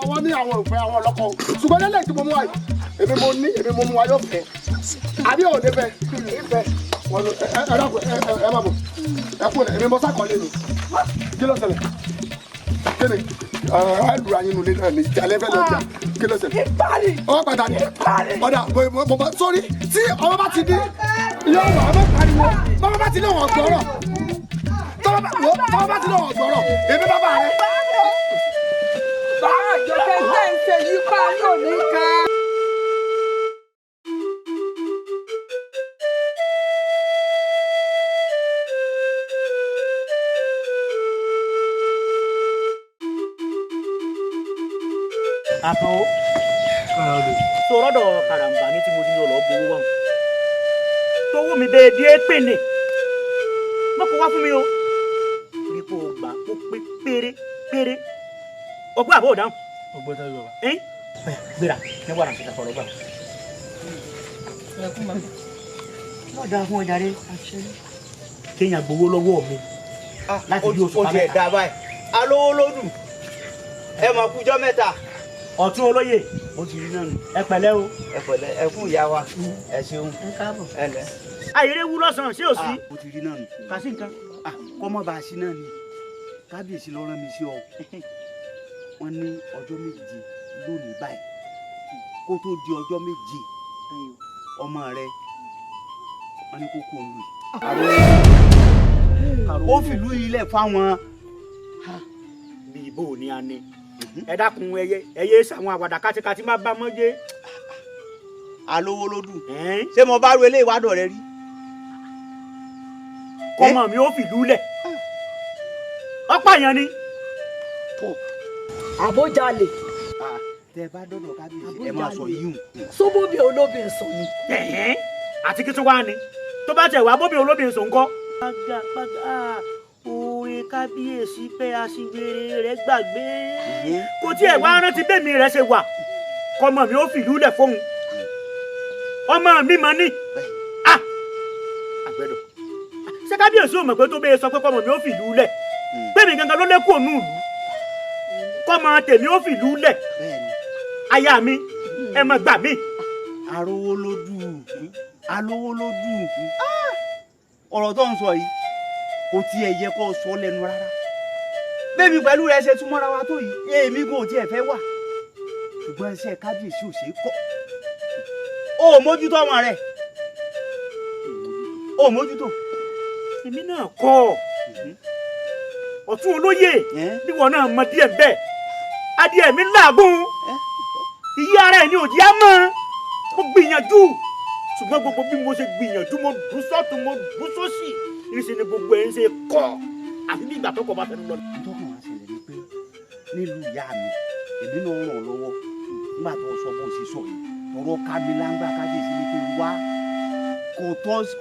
wọ́n ní àwọn òfin àwọn ọlọ́kọ̀ o ṣùgbọ́n lẹ́lẹ̀ tí mo mú wa yìí èmi mo mú wa yóò fẹ́ àbí ò lè fẹ́ ìfẹ́ ẹ má bọ̀ ẹ kú èmi mo sàkọlé mi kí ló ṣẹlẹ̀ kí ni àdúrà yín nulẹ̀ náà ní ìjàlẹ̀ fẹ́ lọ́jà kí ló ṣẹlẹ̀ ọwọ́ pàtàkì ọ̀dà bọ̀ sórí tí ọmọ bá ti di yóò wà ọmọ pariwo bọ́mọ bá ti ní ọ̀hún ọ̀gbọ́rọ̀ bọ́mọ bá ti ní ọ̀hún ọ̀gbọ́rọ̀ èmi bàbá rẹ. Àkànó. Sọ̀rọ̀dọ̀ karambà ní tí mo ti lọ gbowó wà. Tówó mi bẹ́ẹ̀ di épèlè. Mọ́kò wá fún mi o. Rí kó o gbà kó pé péré. Ọgbọ́n àbọ̀ dáhùn. Ọgbọ́n tá yọ wa. Gbéra ní wàrà ṣe tàfọ̀rọ̀ gbà. Wọ́n dáa fún ọjà rẹ̀. Kéèyàn gbowó lọ́wọ́ mi. Láti bí oṣù mẹ́ta. Ó ti ẹ̀ dá báyìí. Alówó lódù. Ẹ mọ̀ kújọ́ mẹ́ta. Ọ̀tún olóyè. Ó ti rí náà nù. Ẹ pẹ̀lẹ́ o. Ẹ pẹ̀lẹ́ ẹ fún ìyá wa. Ẹ ṣeun. Ẹ káàbọ̀. Ẹ lẹ. Ayèrè wú lọ́sàn-án ṣé ò sí? Ó ti rí náà nù. Kà sí nǹkan. Kọ́mọ́ bá a sí náà ni. Kábíyèsí ló rán mi sí ọ. Wọ́n ní ọjọ́ méje lónìí báyìí. Kó tó di ọjọ́ méje ọmọ rẹ wọ́n ní kó kó ń lù. Ó fìlú ilẹ̀ fáwọn. Bí ibo ni a ní. Ẹ dákun ẹyẹ sàwọn àwàdà kátikáti má bá mọ́jé. Alówó lódù. Ṣé mo bá ru eléyìí wádọ̀ rẹ rí? Kọ́mọ mi ó fìlú lẹ̀. Ọ̀pá yẹn ni. Àbójalè. Tẹ bá dọ́dọ̀ kábíyèsí ẹ máa sọ yíyùn. Sóbóbì olóbìn sọ ni. Àti kí tún wá ni. Tó bá tẹ̀ wá bóbi olóbìn sọ ńkọ́. Págápágá oore kábíyèsí pé aṣiwèrè rẹ̀ gbàgbé. Kò tí ẹ̀ wá rántí bẹ́ẹ̀mi rẹ̀ ṣe wà. Kọ́mọ mi ó fìlú lẹ̀ fóun. Ọmọ mi mọ ní. Àgbẹ̀dọ̀. Ṣé kábíyèsí ò mọ̀ pé tó bẹ́ẹ̀ sọ pé kọ́mọ mi ó fìlú lẹ̀? Bẹ́ẹ̀ni gangan ló lẹ́kọ̀ọ́ nù ìlú. Kọ́mọ tèmi ó fìlú lẹ̀. Aya mi ẹ mọ̀ gbà mí. Arówó lódù. Alówó lódù. Ọ̀rọ̀ tó ń sọ yìí kò tiẹ̀ yẹ kó sọ lẹ́nu rárá. Bẹ́ẹ̀ni pẹ̀lú rẹ ṣe túmọ̀ra wa tó yìí èmi kò tiẹ̀ fẹ́ wà. Ṣùgbọ́n iṣẹ́ kábíyèsí ò ṣeé kọ́. O ò mójútó ọmọ rẹ̀. O ò mójútó. Èmi náà kọ́ ọ̀tún olóyè níwọ̀n náà mọ díẹ̀ bẹ́ẹ̀. Adìẹ mi làágùn. Ìyá ara ẹ̀ ni òjì á mọ̀. Mo gbìyànjú. Ṣùgbọ́n gbogbo bí mo ṣe gbìyànjú mo bú sọ́tún mo bú sósì. Ìṣe ni gbogbo ẹ̀ ń ṣe kọ́. Àfi bí ìgbà tó kọ bá fẹnu lọ. Ìtọ́kùn wa ṣẹlẹ̀ ni pé nílùú ìyá mi èmi náà ràn ọ́ lọ́wọ́ nígbà tó sọ bó ṣe sọ yìí. Tọrọ ká mi láńgbà kábíyèsí ni pé wá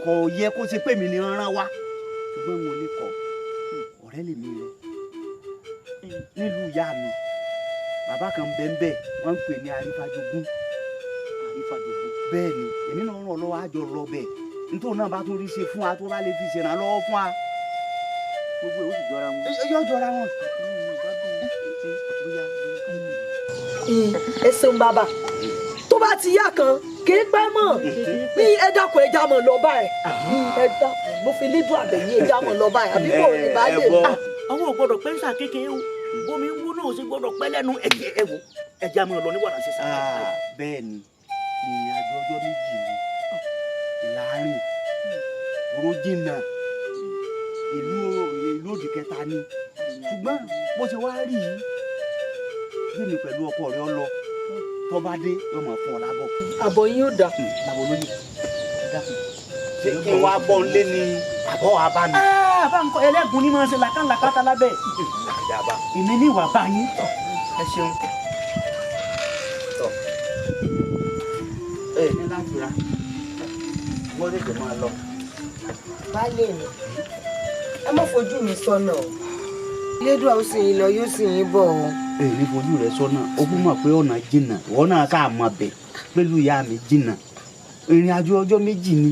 kò yẹ kó ṣe pé mi ni rán wá. Ṣùgbọ́n mo lè kọ ọ̀rẹ́ lèmi rẹ̀ nílùú ìyá mi. Bàbá kan bẹ́ẹ̀ wọ́n ń pè ní Arífájogún. Bẹ́ẹ̀ ni èmi náà ràn lọ́wọ́ àjọ lọ bẹ́ẹ̀ nítorí náà bá tún rí ṣe fún wa tó bá lè fi ṣèrànlọ́wọ́ fún wa. Gbogbo ẹ̀ ó sì jọra wọn. Yóò jọra wọn. Ẹ ṣeun bàbá tó bá ti yá kan kì í pẹ́ mọ̀ ní ẹ dákun ẹja mọ̀ lọ báyìí. Ẹ dákun mo fi lídùn àbẹ̀yìn ẹja mọ̀ lọ báyìí àbí kò ní bá lè rí. Àwọn ò gbọdọ̀ pẹ́ ń sà kékeré o. Bómi ń wú náà ṣe gbọdọ̀ pẹ́ lẹ́nu ẹ̀wò ẹja mọ̀ lọ ní wàrà ṣe sáà. Bẹ́ẹ̀ ni ìrìn àjò ọjọ́ méjì ni láàrin oró jìnnà ìlú òdì kẹta ni ṣùgbọ́n bó ṣe wá rí yìí bí mi pẹ̀lú ọkọ rẹ ọ lọ tó bá dé yóò mọ̀ fún ọ lábọ̀. Àbọ̀ yín ò dà. Àbọ̀ lóye ṣé kí n wá bọ́ ń lé ní àbọ̀ wa bá mi. Bá ń kọ ẹlẹ́gùn ní máa ṣe làkàlàkàtà lábẹ́. Èmi ní ìwà bá yín. Ẹ ṣeun. Ní láti ra wọ́n lè máa lọ. Baálé mi ẹ má fojú mi sọ́nà o. Elédùà ó sì yín lọ yóò sì yín bọ̀ o. Ní fojú rẹ sọ́nà ó kún mọ̀ pé ọ̀nà jìnnà ìwọ náà sáà mọ̀ bẹ̀ pẹ̀lú ìyá mi jìnnà ìrìn àjò ọjọ́ méjì ni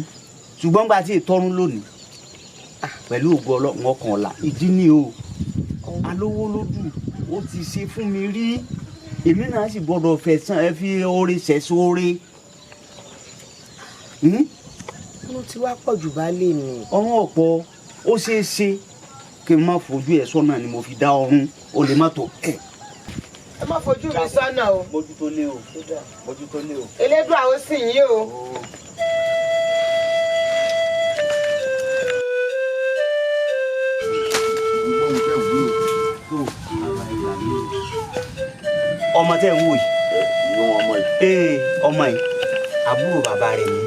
ṣùgbọ́n gba tí ìtọ́run lónìí pẹ̀lú ògo Ọlọ́run ọkàn ọ̀la ìdí ni o. Alówó lódù ó ti ṣe fún mi rí èmi náà sì gbọ́dọ̀ fẹ̀sán ẹ fi oore ṣẹ̀sóore. Mo ti wá pọ̀ jù baálé mi. Ọ̀run ọ̀pọ̀ ó ṣeé ṣe kí n má fojú ẹ̀ sọ́nà ni mo fi dá ọrùn o lè má tó kẹ̀. Ẹ má fojú mi sọ́nà o. Mójútó lé o. Mójútó lé o. Elédùà ó sì yín o. Ọmọ tẹ́ ń wò yìí. Ọmọ yìí àbúrò bàbá rẹ̀ ni.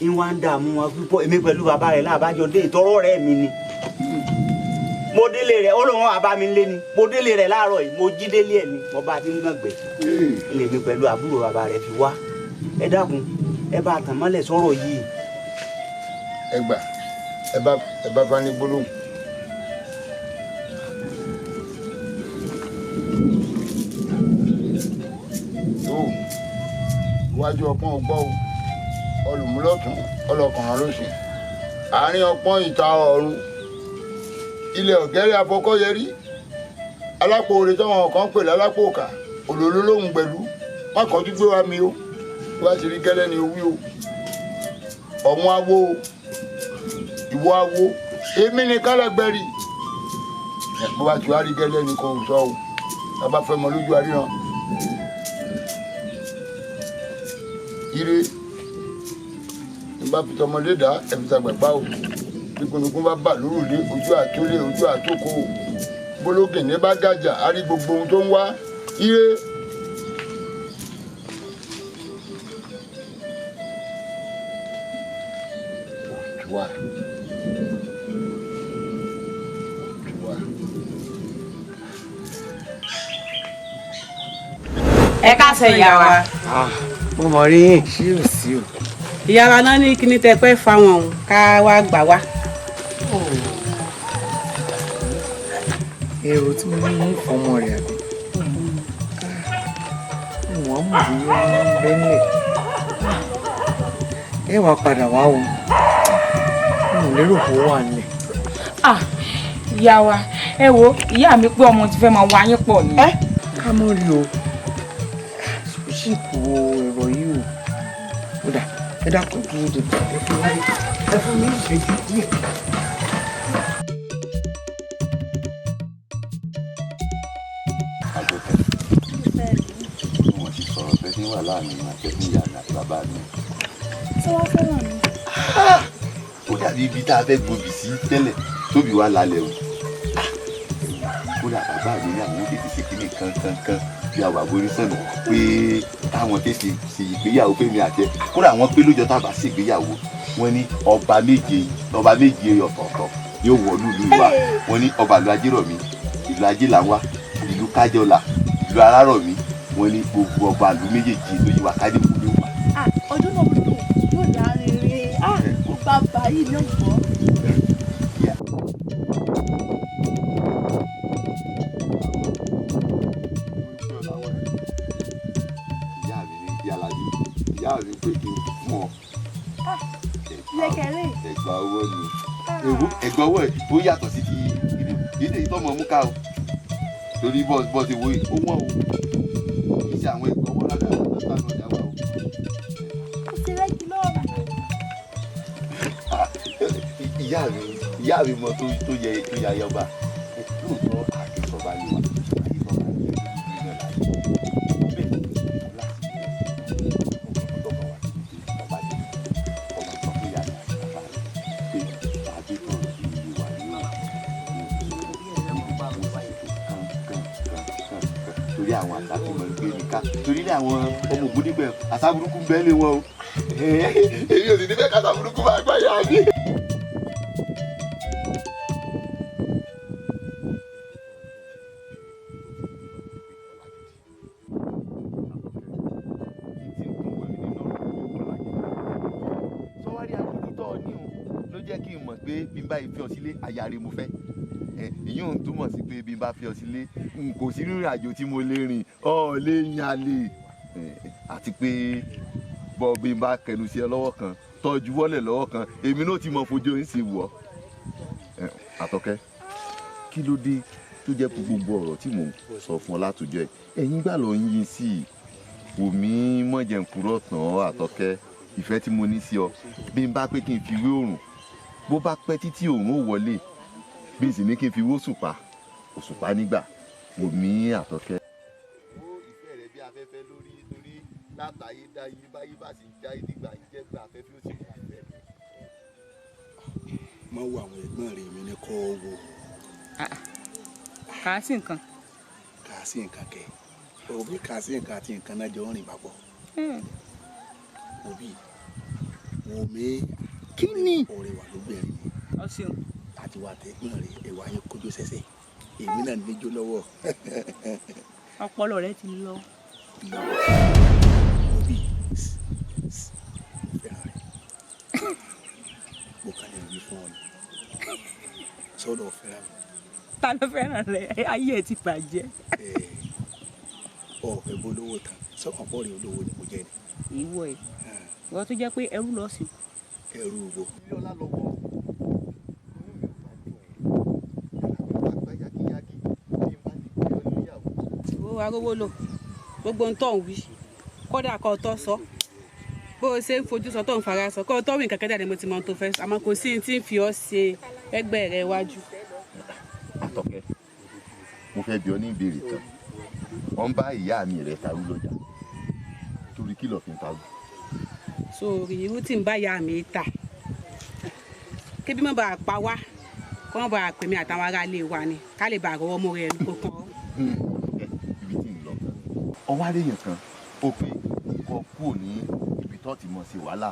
Ìwà ń dààmú wọn púpọ̀ èmi pẹ̀lú bàbá rẹ̀ láàbájọ dé ìtọ́rọ̀ rẹ̀ mi ni. mo délé rẹ̀ ó lóun àbá mi lé ni mo délé rẹ̀ láàárọ̀ yìí mo jí délé ẹ̀ ni mo bá ti ń gbàgbẹ́ ilé mi pẹ̀lú àbúrò bàbá rẹ̀ fi wá ẹ dákun ẹ bá tàn mọ́lẹ̀ sọ̀rọ̀ yìí. ẹ gbà ẹ bá bá ní gbólóhùn. tó iwájú ọpọ́n ọgbọ́ olùmúlọ́tún ọlọ́kànrán lóṣù àárín ọpọ́n ìta ọ̀run ilẹ̀ ọ̀gẹ́rẹ́ afọkọ́yẹrí alápò oore táwọn kan pè lálápò òkà òlòló lóhùn pẹ̀lú má kọjú gbé wa mi o wá ti rí gẹ́lẹ́ ni owí o ọ̀hún awo ìwọ awo èmi ni kálẹ̀gbẹ́rì bó bá ti wá rí gẹ́lẹ́ ni kò sọ o tá bá fẹ́ mọ lójú àríran ire ní bá fi tọmọdé dá ẹ̀fí tàgbẹ̀pá o bí gunukun bá bà lórùlé ojú àtólé ojú àtókò bólógìní bá gàjà á rí gbogbo ohun tó ń wá ire. ẹ káàsán ìyá wa. mo mọ̀ rí yín sí ò sí o. ìyá wa náà ní kíní tẹ pẹ́ fáwọn òun ká wá gbà wá. èrò tí mo ní fọmọ rẹ̀ àbí wọ́n mú bí wọ́n bẹ́lẹ̀ ẹ wàá padà wá o mo lérò pé ó wà nílẹ̀. ìyá wa ẹ wo ìyá mi pé ọmọ ti fẹ́ máa wá yín pọ̀ ni. ká mọ̀ rí o sì kú ẹ̀rọ yìí o kódà ẹ dákun dúró de ẹ fún mi ìṣẹ́jú díẹ̀. wọ́n ti sọ̀rọ̀ pé ní wà láàrin àtẹ̀kùn ìyá àti bàbá mi. ṣé wàá fẹ́ràn mi. ó dàbí ibi tá a fẹ́ gbòbì sí tẹ́lẹ̀ tóbi wà lálẹ́ o. kódà bàbá mi ní àwọn tètè ṣe kíní kankankan bí àwọn àgbórí sọ̀nà pé táwọn tètè ṣe ìgbéyàwó fẹ́mi àjẹ kódà wọ́n pé lójọ́ tá a bá ṣe ìgbéyàwó wọ́n ní ọba méje ọ̀tọ̀ọ̀tọ̀ yóò wọ̀lú ìlú wa wọ́n ní ọba ìlú ajérọ̀mí ìlú ajélàwá ìlú kájọlà ìlú arárọ̀mí wọ́n ní gbogbo ọba ìlú méjèèjì ló yí wa kájọ kú ló wà. ọdún náà mo dùn yóò dá rere bàbá yìí ní ọgbọ́n. ìyá mi pé kí n fún ọ ẹgbà owó ni ẹgbà owó ẹ ó yàtọ̀ sí ti ilé ìtọ́mọ̀ mú ká o torí bọ́ ti wo ó wọ́n o kì í ṣe àwọn ẹgbà owó lára lọ́sàn-án ọjà wa o. ó ti rẹ́jú lọ́ọ̀mù. ìyá mi mọ tó yẹ ayọba lóòótọ́ àkẹ́sọ̀ba ni wà. torí àwọn àṣà tí mo ń gbé ní ká torí ní àwọn ọmọ ògbó nígbà àṣà burúkú ń bẹ́ẹ̀ lé wọn o èmi ò sì ní fẹ́ ká àṣà burúkú máa gbá yá mi. sọ́wárí àdúgbò ní o ló jẹ́ kí n mọ̀ pé bí n bá fi ọ sílé àyà rẹ̀ mo fẹ́ èyí ò ń túmọ̀ sí pé bí n bá fi ọ sílé kò sí rìnrìn àjò tí mo lè rìn ọ̀ lè yan lè àti pé bọ́ bí n bá kẹnu sí ẹ lọ́wọ́ kan tọ́jú wọ́lẹ̀ lọ́wọ́ kan èmi náà ti mọ fojú ń sì wọ̀ Àtọ́kẹ́ kí ló dé tó jẹ́ pé gbogbo ọ̀rọ̀ tí mò ń sọ fún ọ látòjọ́ ẹ̀ ẹ̀yin gbà lọ ń yín sí i wò mí mọ̀jẹ̀ǹkúrọ̀ tán Àtọ́kẹ́ ìfẹ́ tí mo ní sí ọ bí n bá pé kí n fi wé òrùn bó bá pẹ́ títí òrùn ò wọlé bí n sì ní kí n fi wó òṣùpá nígbà wò mí Àtọ́kẹ́. ó ìfẹ́ rẹ̀ bí afẹ́fẹ́ lórí torí látàyé dáyé báyé bá sì já ìdígbà jẹ́ pé afẹ́fẹ́ ó sì wà fẹ́. má wo àwọn ẹ̀gbọ́n rẹ̀ mi ní kọ́ wo. kà á sí nǹkan. kà á sí nǹkan kẹ òbí kà á sí nǹkan àti nǹkan náà jọ ń rìn papọ̀. òbí wò mí kí ni ọ̀rẹ́ wa lóbìnrin ni ọ ṣeun ti wà tẹ́gbọ́n rẹ̀ ẹ̀wà yẹn kójú sẹ́sẹ̀ èmi náà níjó lọ́wọ́. ọpọlọ rẹ ti lọ. òbí fẹ́ràn rẹ̀ mo kàn lè wí fún ọ ni sọ́dọ̀ fẹ́ràn mi. ta ló fẹ́ràn rẹ ayé ẹ ti bàjẹ́. ọ̀fẹ́ bolówó tán sọ́kàn pọ̀ rí olówó ni mo jẹ́ ni. ìwọ ẹ wọ́n tó jẹ́ pé ẹrú lọ sí. ẹrú wo. yọlá lọ́wọ́ ó arówó lò gbogbo ń tọ̀ ń wí kódà kọ́ ọ tọ́ sọ bó o ṣe ń fojú sọ tó ń fara sọ kọ́ ọ tọ́ wí nǹkan kẹ́dà ni mo ti mọ ohun tó fẹ́ àmọ́ kò sí tí ń fi ọ́ ṣe ẹgbẹ́ rẹ wájú. Àtọ́kẹ́ mo fẹ́ bi ọ́ ní ìbéèrè kan wọ́n bá ìyá mi rẹ̀ tarú lọ́jà torí kí ló fi ń tarú. sórí irú tí ń bá ìyá mi ta kébí mọ́ bá a pa wá kọ́ mọ́ bá a pè mí àtàwọn aráalé wa ni ká lè bá a rọwọ́ mú rẹ̀ lóko kan. ibi tí ń lọ ọwọ́ àríyàn kan ó pé kọ́ kúrò ní ibi tó ti mọ̀ sí wàhálà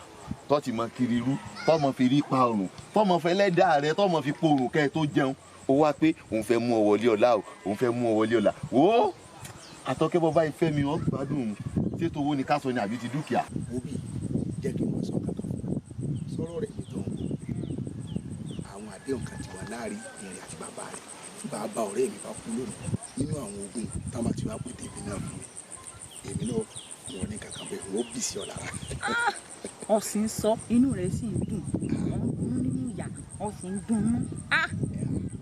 tó ti mọ̀ kiri irú tó mọ̀ fi rí pa ọrùn tó mọ̀ fẹ́ lẹ́dàá rẹ tó mọ̀ fi porùn kẹ́ ẹ tó jẹun ó wá pé òun fẹ́ mú ọ wọlé ọ̀la o òun fẹ́ mú ọ wọlé ọ̀la wò ó Àtọ́kẹ́ bọ́bá ìfẹ́ mi ọ́ gbádùn ṣètò owó ni ká sọ ni àbí ti dúkìá. òbí jẹ́ kí n máa sọ kankan sọ̀rọ̀ rẹ̀ mi tó ń bọ̀ àwọn àdéhùn kan ti wà láàrin ìrìn àti bàbá rẹ̀ tí bàbá ọ̀rẹ́ mi bá kú lónìí nínú àwọn ogun táwọn àti wá pé tèmi náà fún mi èmi náà wọn ní kankan bẹ́ẹ̀ wọ́n bì sí ọ lára. ọ sì ń sọ inú rẹ sì ń dùn ọ ń dùn nínú ìyá ọ sì ń dunnú.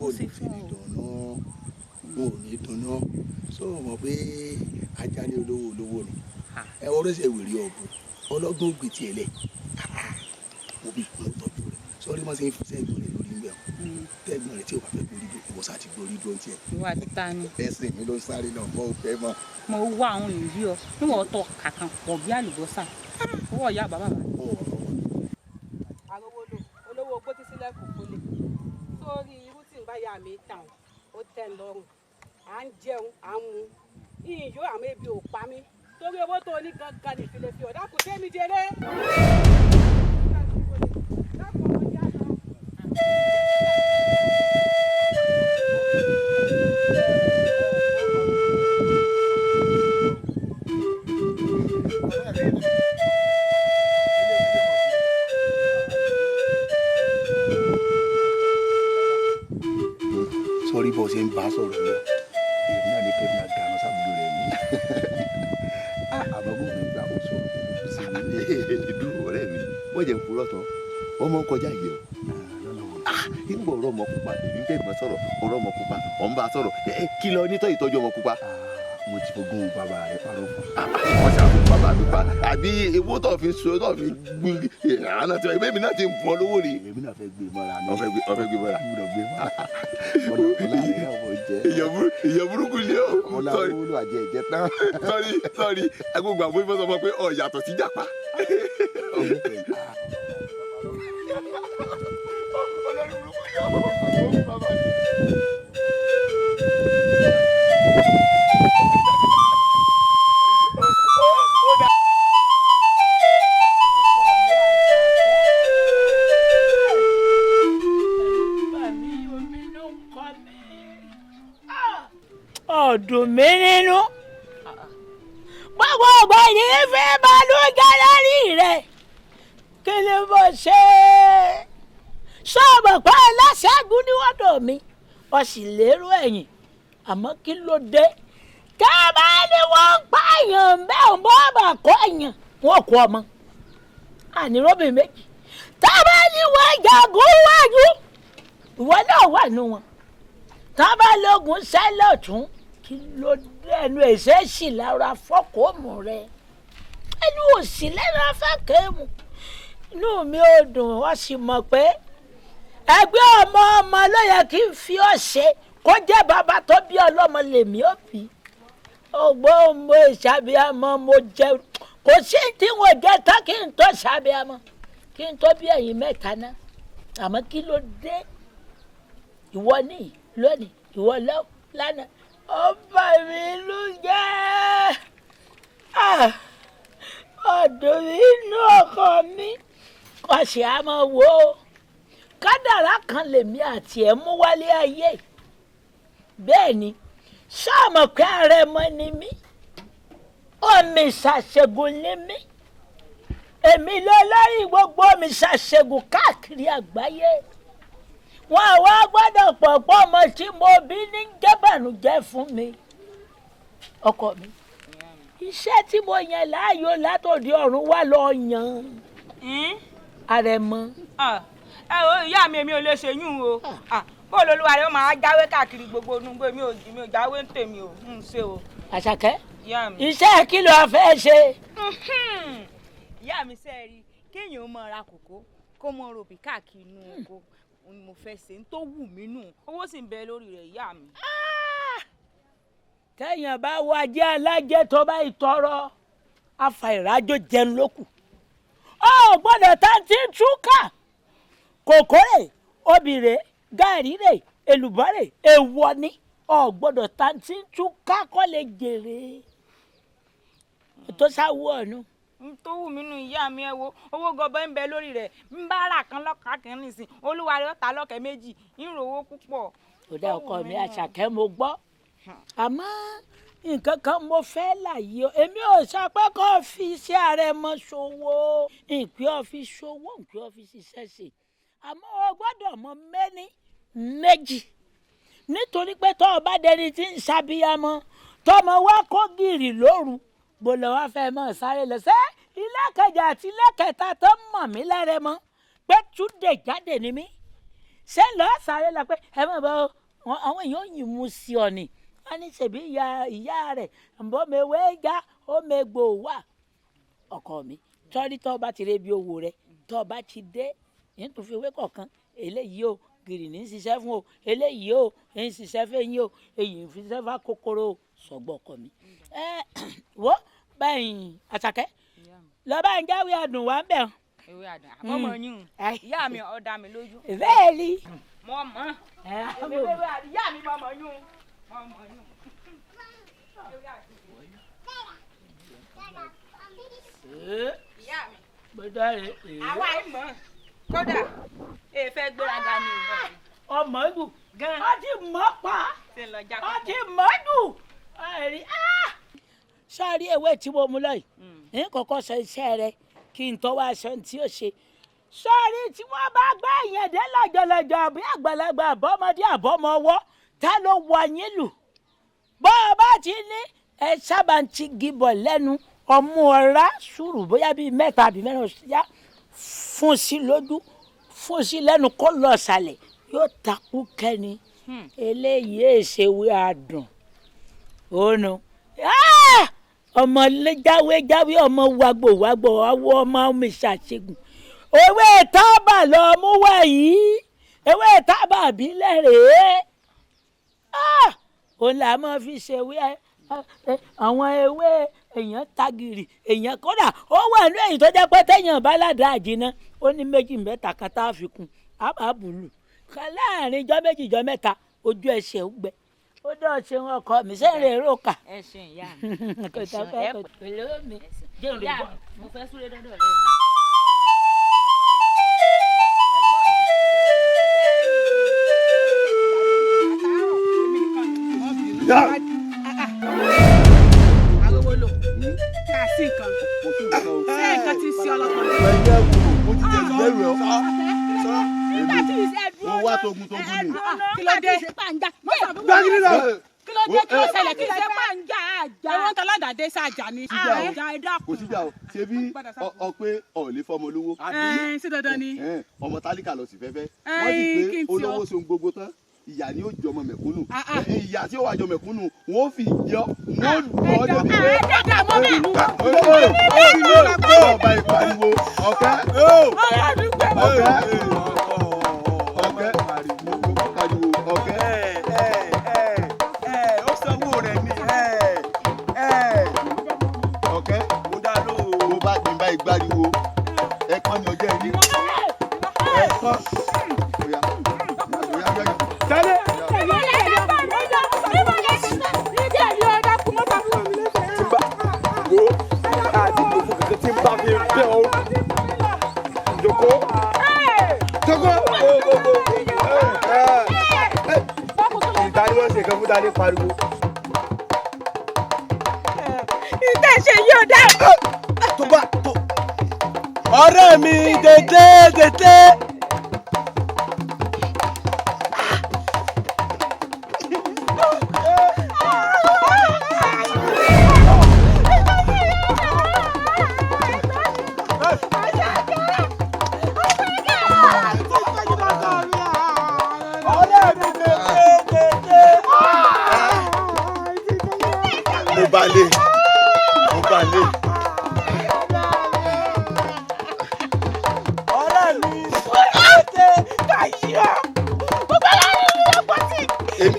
bó o ní fi ní dùnnú bó o ní dùnnú sọ mọ̀ pé ajá ní olówó ni ẹ wọ́n ṣe wèrè ọ̀bùn ọlọ́gbọ́n gbé tiẹ̀ lẹ̀ òbí mo tọ́jú rẹ̀ sọ́ọ́rí mọ́ sí ń fi sẹ́gbọ̀n rẹ̀ lórí ń bẹ̀ ọ́ tẹ́gbọ̀n rẹ̀ tí o bá fẹ́ gbórí dùn ìwọ́sà ti gbórí dùn tiẹ̀. ìwà títa ni. ẹsẹ̀ mi ló ń sáré náà mọ́ òfẹ́ mọ́. mo wá àwọn ìrírí ọ níwọ̀n ọtọ kàkàn pọ̀ bí àlùbọ́sà owó ọ̀yá bàbá mi. arówólò olówó ogbó tí sílẹ̀ kò kólé sórí irú tí ń bá ya mi tàn ó tẹ́ ń lọ́rùn à ń jẹun à ń mu yìnyín yóò àmọ́ ebi ò pa mí torí owó tó ní gangan nìfilẹ̀ fi ọ̀dà kù tẹ́mi jẹrẹ. sọ́rí bó ṣe ń bá sọ̀rọ̀ lọ èyí náà ní kẹ́mi àdáná sábúlò rẹ̀ mí àmọ́ bó mi gbà kó sọ̀rọ̀ sí mi. ìdúró ọ̀rẹ́ mi wọ́n jẹ́ nkúrọ́ tán wọ́n mọ̀ ń kọjá yìí ọ́ nígbà ọ̀rọ̀ ọmọ pupa èmi tẹ̀gbọ́n sọ̀rọ̀ ọ̀rọ̀ ọmọ pupa ọ̀n bá sọ̀rọ̀ kí lọ nítọ́ ìtọ́jú ọmọ pupa. mo ti fogún bàbá rẹ parọ́ fún. wọ́n ṣàfihàn bàbá mi pa àbí ewu tó fi so tó fi gbin àná tí wọ́n èmi náà ti ń fún ọ lówó rí. èmi náà fẹ́ gbé mọ́ra ni. ọ̀fẹ́ gbé mọ́ra. ìyẹn burúkú ni ó. ọlá wúlò àjẹ ìjẹ tán. sọ́rí agbègbè àbúrò ìfọsọ fún ọ pé ọ yàtọ̀ sí jàpá. ọdún mi nínú gbogbo ọgbà yìí fẹ́ balùwẹ̀ lórí rẹ̀ kí ni mo ṣe sọ́ọ̀bù pa aláṣẹ́gun níwọ́dọ̀ mi wọ́n sì lérò ẹ̀yìn àmọ́ kí ló dé kábà ni wọ́n pààyàn bẹ́ẹ̀ ń bọ́ àbà kọ́ ẹ̀yàn wọn kọ́ ọmọ àníròbìn méjì tábà ni wọ́n jagun wájú ìwọ náà wà nù wọn tábà lógun sẹ́lẹ̀ tún kí ló dé ẹnu ẹ̀ṣẹ́ sì lára fọ́kọ̀ọ́mù rẹ ẹnu òsì lára fọ́kọ̀ọ́mù inú mi ò dùn wọ́n sì mọ̀ pé ẹgbẹ́ ọmọ ló yẹ kí n fi ọ́ ṣe kó jẹ́ bàbá tó bí ọlọ́mọ lèmi ò bí ọgbọ́n mo ìṣàbíàmọ́ mo jẹ kò sí tí wọ́n jẹ́ tán kí n tó ṣàbíàmọ́ kí n tó bí ẹ̀yìn mẹ́ta náà àmọ́ kí ló dé ìwọ ní lónìí ìwọ lánàá ọba mi ló jẹ́ ọdún inú ọkọ mi kò sì á mọ̀ wò ó kádàrá kan lèmi àti ẹ̀ mú wálé ayé bẹ́ẹ̀ ni ṣáàmù pé àrẹ̀mọ ni mí omi ṣàṣẹ́gun ni mí èmi ló lórí gbogbo omi ṣàṣẹ́gun káàkiri àgbáyé wọn àwa gbọ́dọ̀ pọ̀pọ̀ ọmọ tí mo bí ní jẹ́bànújẹ́ fún mi ọkọ mi iṣẹ́ tí mo yàn láàyò látòdì ọ̀run wá lọ yàn àrẹ̀mọ. ẹ o ìyá mi èmi ò lè ṣèyún o bóòlù olúwa rẹ ó máa jáwé káàkiri gbogbo onúgbò mi ò jáwé ń tèmi ò ń ṣe o. Àṣàkẹ́ iṣẹ́ kí ló fẹ́ ṣe. ìyá mi ṣe rí kéèyàn máa ra kòkó kó mọ ròbì káàkiri inú oko mo fẹ́ ṣe ń tó wù mí nù owó sì ń bẹ lórí rẹ̀ ìyá mi. téèyàn bá wájẹ́ alájẹ́ tó bá ìtọrọ afa ìrájò jẹun lókù ọ gbọ́dọ̀ tá ti ń túkà kòkórè obìnrè gàárìrè èlùbọ́rè èèwọ̀ ni ọ gbọ́dọ̀ tá ti ń túkà kọ́ lè jèrè tó sáwọ́ ọ̀nù. tó wù mí nù ìyá mi ẹ wo owó gọbọi ń bẹ lórí rẹ̀ ń bá rà kan lọ́kàn kan nìsín olúwa rẹ̀ ó ta lọ́kẹ́ méjì ń rò owó púpọ̀. ó dá ọkọ mi Àṣàkẹ́ mo gbọ́ àmọ́ nǹkan kan mo fẹ́ láyé o èmi ò sọ pé kó fi iṣẹ́ àrẹ̀mọ ṣòwò ìpín ọ́fíìsì ṣòwò ìpín ọ́fíìsì ṣẹ̀ṣẹ̀ àmọ́ o gbọ́dọ̀ mọ mẹ́ni méjì nítorí pé tó o bá dẹni tí ń ṣàbíyamọ tọmọ wa kó gìrì lóru bó lọ wá fẹ́ mọ̀ sáré lọ sẹ́ ilé kẹjà àti ilé kẹta tó mọ̀ mí lẹ́rẹ̀ mọ́ pé túnde jáde ni mí ṣé lọ́ọ́ sáré lọ pé ẹ mọ̀ bọ́ àwọn èèyàn yìí mú sí ọ ni wọ́n ní ṣèbí ìyá rẹ̀ ǹbọ́ mi wé já ó mẹ́gbò wà ọkọ mi tọ́rí tó bá ti rébi owó rẹ̀ tó bá ti dé yín tó fi wé kọ̀ọ̀kan eléyìí o gìrì ní ṣiṣẹ́ fún o eléyìí o ń ṣiṣẹ́ fẹ́yìn o èyí ń fi ṣiṣẹ́ fà kòkòrò sọ̀gbọ́ ọkọ mi. wọ́n báyìí Àṣàkẹ́ lọ́ba ń jáwé àdùn wá ń bẹ̀. ìwé àdùn àbọ̀mọ̀ yín ìyá mi ó dá mi lójú. bẹ́ẹ̀ ni. mo mọ̀ ìyá mi mọ̀ yún. ìyá mi gbẹdọ rẹ àwa ìmọ̀ kódà èèfẹ́ gbéraga ni ọmọ ìlú gan ọ ti mọ̀ pa ọ ti mọ̀ dùn ẹ̀rí sọ́ọ́rí ewé tí mo mú lọ yìí ní kọ́kọ́ sọ iṣẹ́ rẹ kí n tọ́ wá aṣọ tí ó ṣe sọ́ọ́rí tí wọ́n bá gbá ìyẹn dé lọ́jọ́lọ́jọ́ àbí àgbàlagbà àbọ́mọdé àbọ́mọwọ́ ta ló wọ yín lù bọ́ ọ bá ti ní ẹ sábà ń ti gibọ̀ lẹ́nu ọmú ọ̀rá sùúrù bóyá bíi mẹ́ta àbí mẹ́rin ọ̀sẹ̀ fún sí lójú fún sí lẹ́nu kó lọ sàlẹ̀ yóò takú kẹ́ni eléyìí èsèwé àdùn ònu ọmọ jáwé ọmọ wàgbò awọ ọmọ mi ṣàṣegùn ewé tábà lọ mú wá yìí ewé tábà bílẹ̀ rèé òun là máa fi ṣe àwọn ewé èèyàn tagìrì èèyàn kódà ó wà ní èyí tó jẹ́ pé téèyàn bá ládàá àjìnà ó ní méjì mẹ́ta kan tá a fi kún àbábùlù láàrin ijọ́ méjì ijọ́ mẹ́ta ojú ẹsẹ̀ ó gbẹ ó dọ̀ ṣe wọn ọkọ mi sẹ́rìn èrò kà. ẹ ṣe ìyá kò tó fẹ́ kò pèlè mi jẹun lè bọ̀. mo fẹ́ súré dọ́dọ̀ rẹ. arówólò ká sí nǹkan ṣé nǹkan ti ṣe ọlọ́pàá. mo ti jẹ ìbẹ̀rù ẹ̀ nígbà tí ìṣe dúró mo wá togun ni. kí ló dé gbàgìrì lọ. kí ló dé kí ló ṣẹlẹ̀ kí ló ṣe máa ń jà àjà. ẹ̀wọ̀n tó ládàáde ṣàjà ni. àjà ẹ̀dá kò síjà o ṣe bí ọ pé ọ̀lẹ́ fọmọ olówó. sí dandan ni. ọmọ tálíkà lọ sí fẹ́fẹ́ wọ́n sì pé olówó ṣe ohun gbogbo tán ìyá ni ó jọmọ mẹ̀kúnnù ìyá tí ó wà jọ mẹ̀kúnnù wọn ò fi jọ wọn ò lọ ọdẹ bí pé ọba ìpariwo ọkẹ pariwo ọkẹ. ó sanwó rẹ ní ọkẹ mo bá ti bá ìgbariwo ẹ̀kọ́ ni ọjọ́ ìrí ẹ̀kọ́. tẹ́lẹ̀. wo àti gbogbo kankan tí ń bá fi bẹ́ ọ. joko. joko. gbalẹ̀ pariwo. ìtẹ̀ ṣe yóò dá. tó bá tó ọ̀rẹ́ mi tètè. mo balẹ̀. ọ̀rẹ́ mi tètè káyọ̀ mo bá yà ní ìlú pọ̀tì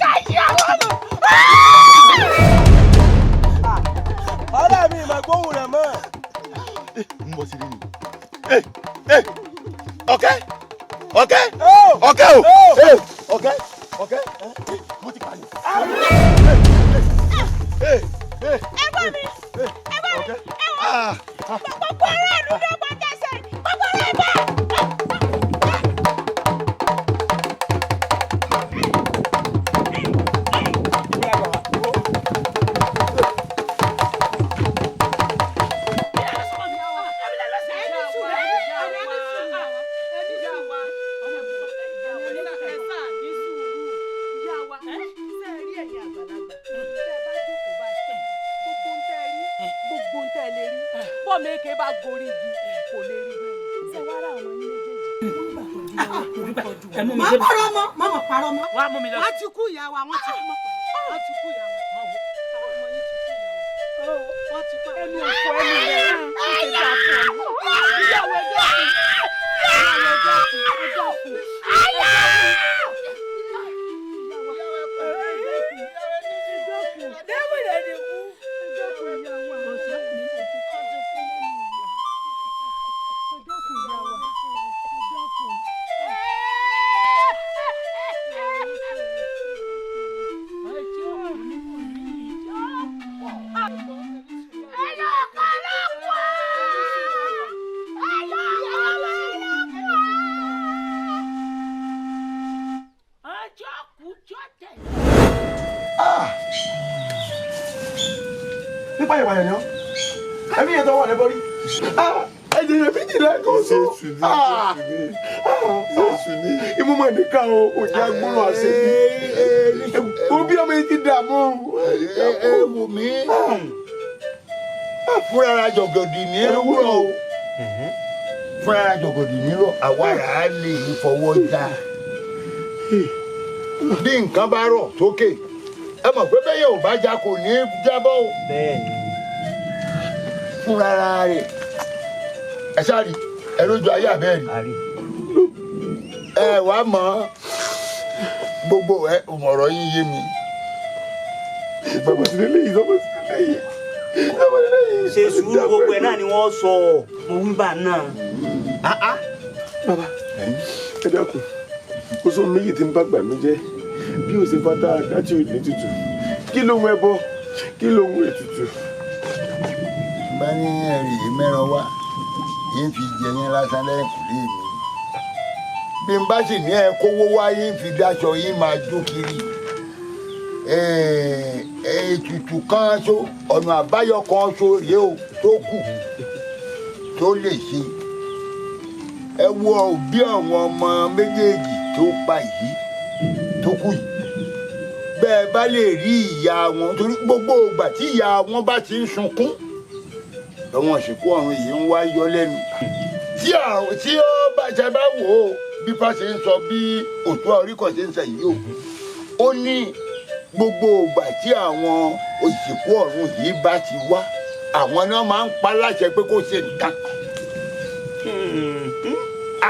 káyọ̀ ọ̀rọ̀. ọ̀rẹ́ mi ìmọ̀ gbóhùn rẹ̀ mọ́. n bọ sí rí ni. ọ̀kẹ́ o ọ̀kẹ́ mo ti kàlẹ̀. ẹ bá mi gbogbo ọ̀rẹ́ ìlú ló gbọ́ jẹ́sẹ̀ gbogbo ọ̀rẹ́ bá. Meke bá gorí igi kò lè rí bẹ́ẹ̀. Ṣé wàá rà àwọn yín méjèèjì? Má parọ́ mọ́, má mọ̀ parọ́ mọ́. Wàá mú mi lọ. Wọ́n ti kú ìyá wa, wọ́n ti kú ìyá wa. Àwọn ọmọ yín ti kú ìyá wa. Wọ́n ti kú àwọn ẹni òfò ẹni rẹ̀ ń ṣe dà fún ọ. Ìyàwó ẹjọ́ kù. Ìyàwó ẹjọ́ kù. Ẹjọ́ kù. nípa ìwàyàn ni ọ́ ẹbí yẹn tó wà lẹ́bọ̀ rí ẹ̀jẹ̀ yẹn bí jìnnà kò so imú mọ̀ nìkan o kò jẹ́ agbóró àṣẹ bí o bí ọmọ yìí ti dààmú. ẹ wò mí fúnra jọ̀gọ̀dì ní ewúrọ̀ o fúnra jọ̀gọ̀dì nílò àwa rà á lè fọwọ́ já bí nǹkan bá rọ̀ sókè ẹ mọ̀ pé bẹ́ẹ̀ yóò bá já kò ní í jábọ́ o. bẹ́ẹ̀ni. fúnra rẹ̀ ẹ sáré ẹ lójú ayé àbẹ́ẹ̀rì ẹ wá mọ̀ gbogbo ẹ ọ̀rọ̀ yín yé mi. ìgbàgbọ́ sí lélẹ́yìí sọ́kọ́ sí lélẹ́yìí. ṣe sùúrù gbogbo ẹ̀ náà ni wọ́n sọ mo wí bá náà. bàbá ẹ dákun kó sọ méjì tí ń bá gbà mí jẹ́ bí o ṣe fata àkáàtì òní tutù kí ló ń ẹbọ kí ló ń ètùtù. bá ní ẹ̀rì mẹ́ran wá yín fi jẹ yín lásán lẹ́kùnlé mi bí n bá sì ní ẹ kówó wá yín fi dáṣọ yín máa jó kiri ètùtù kan ṣo ọ̀nà àbáyọ kan ṣo rèé o tó kù tó lè ṣe ẹ wo òbí àwọn ọmọ méjèèjì tó pa yìí tó kù yìí bẹ́ẹ̀ bá lè rí ìyá wọn torí gbogbo ìgbà tí ìyá wọn bá ti ń sunkún lọ́wọ́n ìsìnkú ọ̀run yìí ń wá yọ lẹ́nu tí ó bá ṣe bá wò ó bí fáṣe ń sọ bí òtún oríkọ̀ ṣe ń sọ yìí o ó ní gbogbo ìgbà tí àwọn ìsìnkú ọ̀run yìí bá ti wá àwọn náà máa ń pa láṣẹ pé kó ṣe nǹkan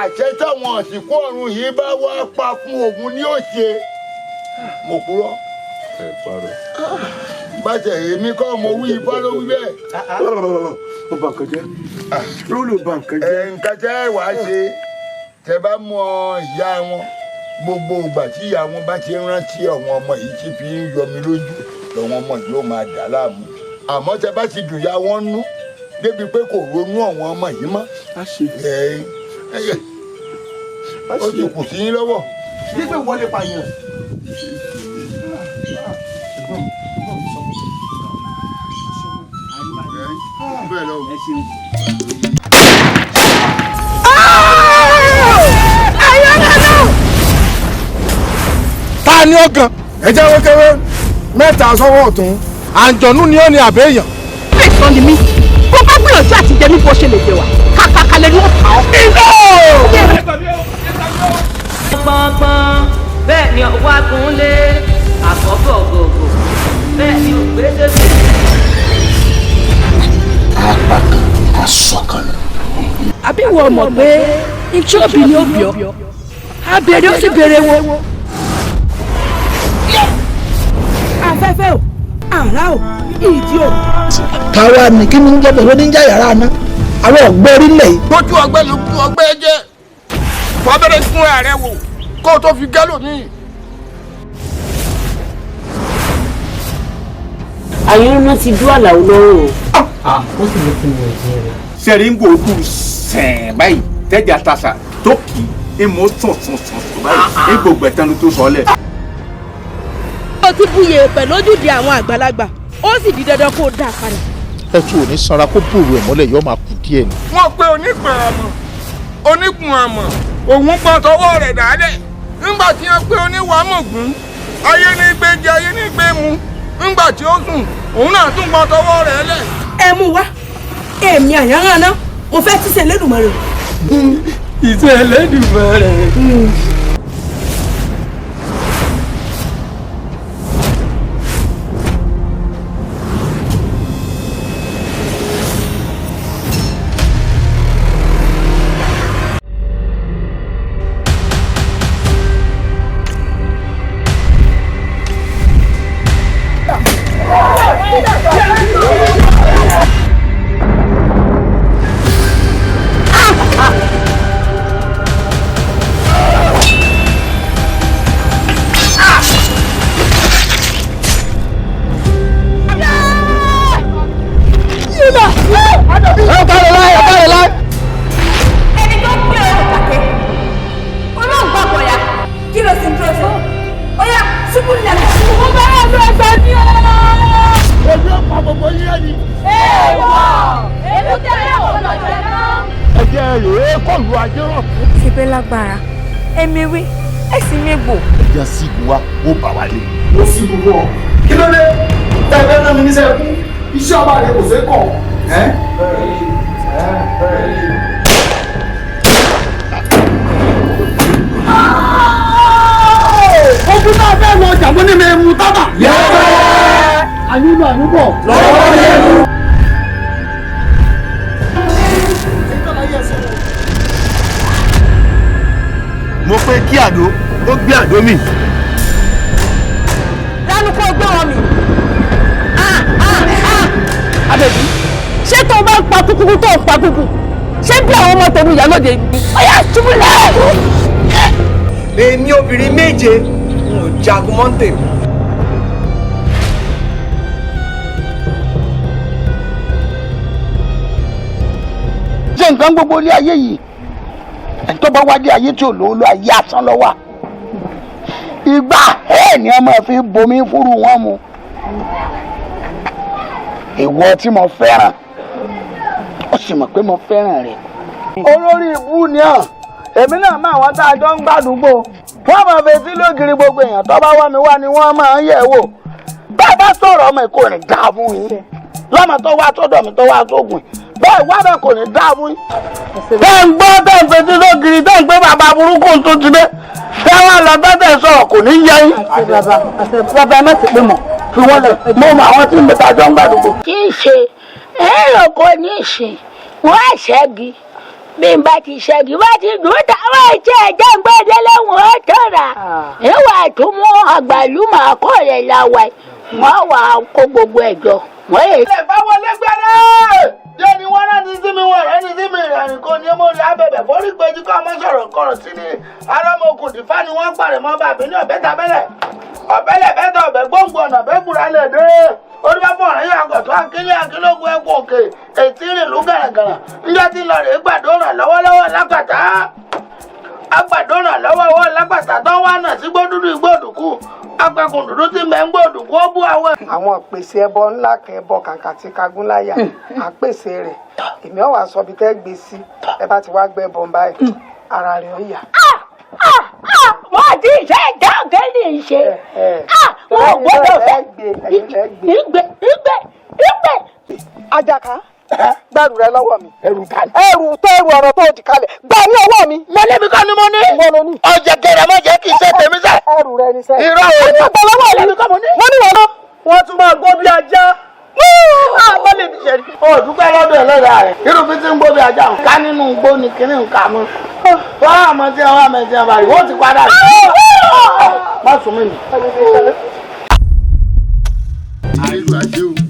àṣẹ táwọn ìsìnkú ọ̀run yìí bá wá pa fún òun ni ó ṣe mo kúrò. ẹ parọ́. bàtẹ èmi kọ́ mo wí ifá ló wí bẹ́ẹ̀. ó bà nǹkan jẹ́ ló bà nǹkan jẹ́. nǹkan tẹ́ wàá ṣe tẹ́ bá mọ ìyá wọn gbogbo ìgbà tí ìyá wọn bá ti rántí àwọn ọmọ yìí tí fi ń yọ mi lójú lọ́wọ́ ọmọ yìí ó máa dà láàmú àmọ́ tẹ́ bá ti dùn ya wọn nú débi pé kò ronú àwọn ọmọ yìí mọ́. ó ti kù sí yín lọ́wọ́. gbígbé wọlé pààyàn. bẹ́ẹ̀ lọ. ẹ ṣeun. Ta ni ó gan? Ẹ jẹ́ wékéré mẹ́ta sọ́wọ́ ọ̀tún. Àǹjọ̀nú ni ó ní àbẹ́yàn. Ilé ìtàn ni mí. Bó bá gbìyànjú àti jẹ mí bó ṣe lè jẹ wá. Kàkàkàlẹ̀ ni ó ta ọ́. Pọ́npọ́n bẹ́ẹ̀ ni ọwọ́ akúnlé àkọ́bọ̀ gògò bẹ́ẹ̀ ni ògbésẹ̀. Apá kan asọ̀kan. Àbí ìwọ mọ̀ pé iṣẹ́ òbí ni ó bí ọ. Abèrè ó sì bèrè wo. Afẹ́fẹ́ o, àrá o, ìdí o. Káwa ni kí ni ń jẹ́ pẹ̀lú oníjà yàrá náà? Àwọn ọ̀gbẹ́ orílẹ̀ yìí. Lójú ọgbẹ́ ló kú ọgbẹ́ jẹ́. Fọ́bẹ̀rẹ̀ fún ààrẹ wò kó o tó fi gẹ́lò míì. Àyínrúnà ti dú àlàó lọ́rùn o. Ó sì lè fi mọ̀ ẹ̀jẹ̀ rẹ̀. Sẹ́rí ń gbòòkú sẹ̀ẹ̀ báyìí tẹ́jà tàṣà tó kì í mú sùn báyìí ní gbogbo ẹ̀tàn ló tó sọ́lẹ̀. Ó ti bu yèèpẹ̀ lójúde àwọn àgbàlagbà ó sì di dandan kó o dá a padà. Ẹ tún ò ní sanra kó bòrò ẹ̀ mọ́lẹ̀ yóò máa kú díẹ̀ ni. Wọ́n pe onígun àmọ̀ òun pọ́n tọwọ́ rẹ̀ dálẹ̀ nígbà tí wọ́n pe oníwàmọ̀gún ayé ní gbé jẹ ayé ní gbé mu nígbà tí ó sùn òun náà tún pọ́n tọwọ́ rẹ̀ lẹ̀. Ẹ mú wá èmi àyànrán náà mo fẹ́ tíṣe Ẹlẹ́dùmarè. Iṣẹ́ Ẹlẹ́dùmarè. Ṣebí lágbára ẹ̀mí wí ẹ̀sìn mégbò. Ẹja sí ìlú wa ó bà wá lé. Ó sì lù wọ̀. Kí ló dé? Tẹ̀lé náà mi níṣẹ́ kú. Iṣẹ́ ọba rẹ̀ kò ṣeé kàn. Ogun náà fẹ́ lọ jàmbó ní mẹ́mu tábà. Àyùbọ̀ lọ́wọ́ lẹ́nu. Mo pé kí àdó ó gbé àdó mi. Lánàá kó gbé wọn mi. Abẹ́bí, ṣé tó bá ń pa kúkúrú tó ń pa kúkú? Ṣé bí àwọn ọmọ tòun ìyálóde ni? Ọ̀yà ṣubúlẹ̀! Èmi obìnrin méje ń jagun mọ́ńtè. Ṣé nǹkan gbogbo ilé ayé yìí? Ẹni tó bá wájú ayé tí ò lówó lọ ayé asán lọ́wọ́. Ìgbà ni ọmọ fi bomi fúru wọn mu. Ìwọ tí mo fẹ́ràn, ó sì mọ̀ pé mo fẹ́ràn rẹ̀. Olórí ìbú ni ọ̀, èmi náà máa wọ́n tá a jọ ń gbàdúgbò. Wọ́n máa fetí lógiri gbogbo èèyàn tó bá wá mi wá ni wọ́n máa ń yẹ̀ wò. Bá a bá sọ̀rọ̀ ọmọ ìkó rẹ̀ dáa fún yín. Lọ́mọ tó wá sọ́dọ̀ mi tó wá sógun. Bẹ́ẹ̀ wá bẹ́ẹ̀ kò ní dáa fún yín. Bẹ́ẹ̀ ń gbọ́ bẹ́ẹ̀ ń fetí lógiri bẹ́ẹ̀ ń gbé bàbá burúkú tó ti dé. Bẹ́ẹ̀ wá lọ bẹ́ẹ̀ sọ̀rọ̀ kò ní yẹ yín. Bàbá ẹ má ti pé mọ̀ fi wọ́n lẹ̀ mọ́ àwọn tí ń bẹ tàjọ́ ń gbàdúgbò. Kì í ṣe èrò kò ní ìsìn wọ́n á ṣẹ́gi bí n bá ti ṣẹ́gi wọ́n ti dùn táwọn ìjẹ́ ẹ̀jẹ̀ ń gbẹ́dẹ́ lẹ́wọ̀n ó tọ̀ra ìwà tó mú àgbàlùmọ̀ àkọọ̀lẹ̀ làwà wọ́n wà kó gbogbo ẹ̀jọ́ wọ́n yẹ. Ilé ìfáwọ́ lẹ́gbẹ̀rẹ́ jẹ́ ni wọ́n rántí sí mi wọ̀n rẹ́ni sí mi ìrìn kò ní mo rí abẹ̀bẹ̀ forí péjú ká ọmọ sọ̀rọ̀ kọ̀rọ̀ sí ni arámọ̀kùn dìfá ni wọ́n pàrẹ̀ mọ́ bàbí ní ọ̀bẹ́tabẹ́lẹ̀ ọ̀bẹ́lẹ̀ bẹ́tọ̀ ọ̀bẹ́ gbòǹgbò ọ̀nà bẹ́gbùrà lè dé onífẹ́fọ́ ọ̀rẹ́ yóò àgọ̀tún akílẹ̀ akílógún ẹ̀kọ́ òkè ètí ìrìnlú gàràgàrà níjọ́ tí lọ rèé gbàdúrà lọ́wọ́lọ́wọ́ lápàtà agbàdúrà lọ́wọ́wọ́ lápàtà tó wà náà sí gbódúdú igbódùkú apẹ̀kùn dúdú tí mẹ́ ń gbòdù kó bú àwẹ̀. àwọn ìpèsè ẹbọ ńlá kan ẹbọ kàǹkà tí kagún láyà àpèsè rẹ̀ èmi ọ̀ wá sọ bí tẹ́ gbé sí ẹ bá ti wá gbẹ́ bọ̀ báyìí ara rẹ̀ ó yà. wọ́n ti ṣe dáńgẹ́ ní ìṣe wọ́n gbọ́dọ̀ fẹ́ ìgbẹ́. Àjàká gbẹrù rẹ lọ́wọ́ mi. ẹrù ta ni. ẹrù ọ̀rọ̀ tó di kalẹ̀ gbà ní ọwọ́ mi. mo lébi kan ni mo ní. ọjà gẹrẹ mọ jẹ kí n ṣe tèmi sẹ. ẹrù rẹ ni sẹ. irọ́ o. ẹni ọ̀tọ̀ lọ́wọ́ mi. mo ní wọn náà. wọ́n tún máa gbó bí ajá. wọ́n lè fi ṣe. o dúpẹ́ lọ́dọ̀ ẹlẹ́dàá rẹ̀. irú bí tí ń gbó bí ajá ń ká nínú gbó ni kíní ń kà mọ́. wọ́n á mọ tí wọ́n á mọ tí wọ́n bá rí wọ́n ti padà sí. má sùn mí. àlejò àṣẹ o.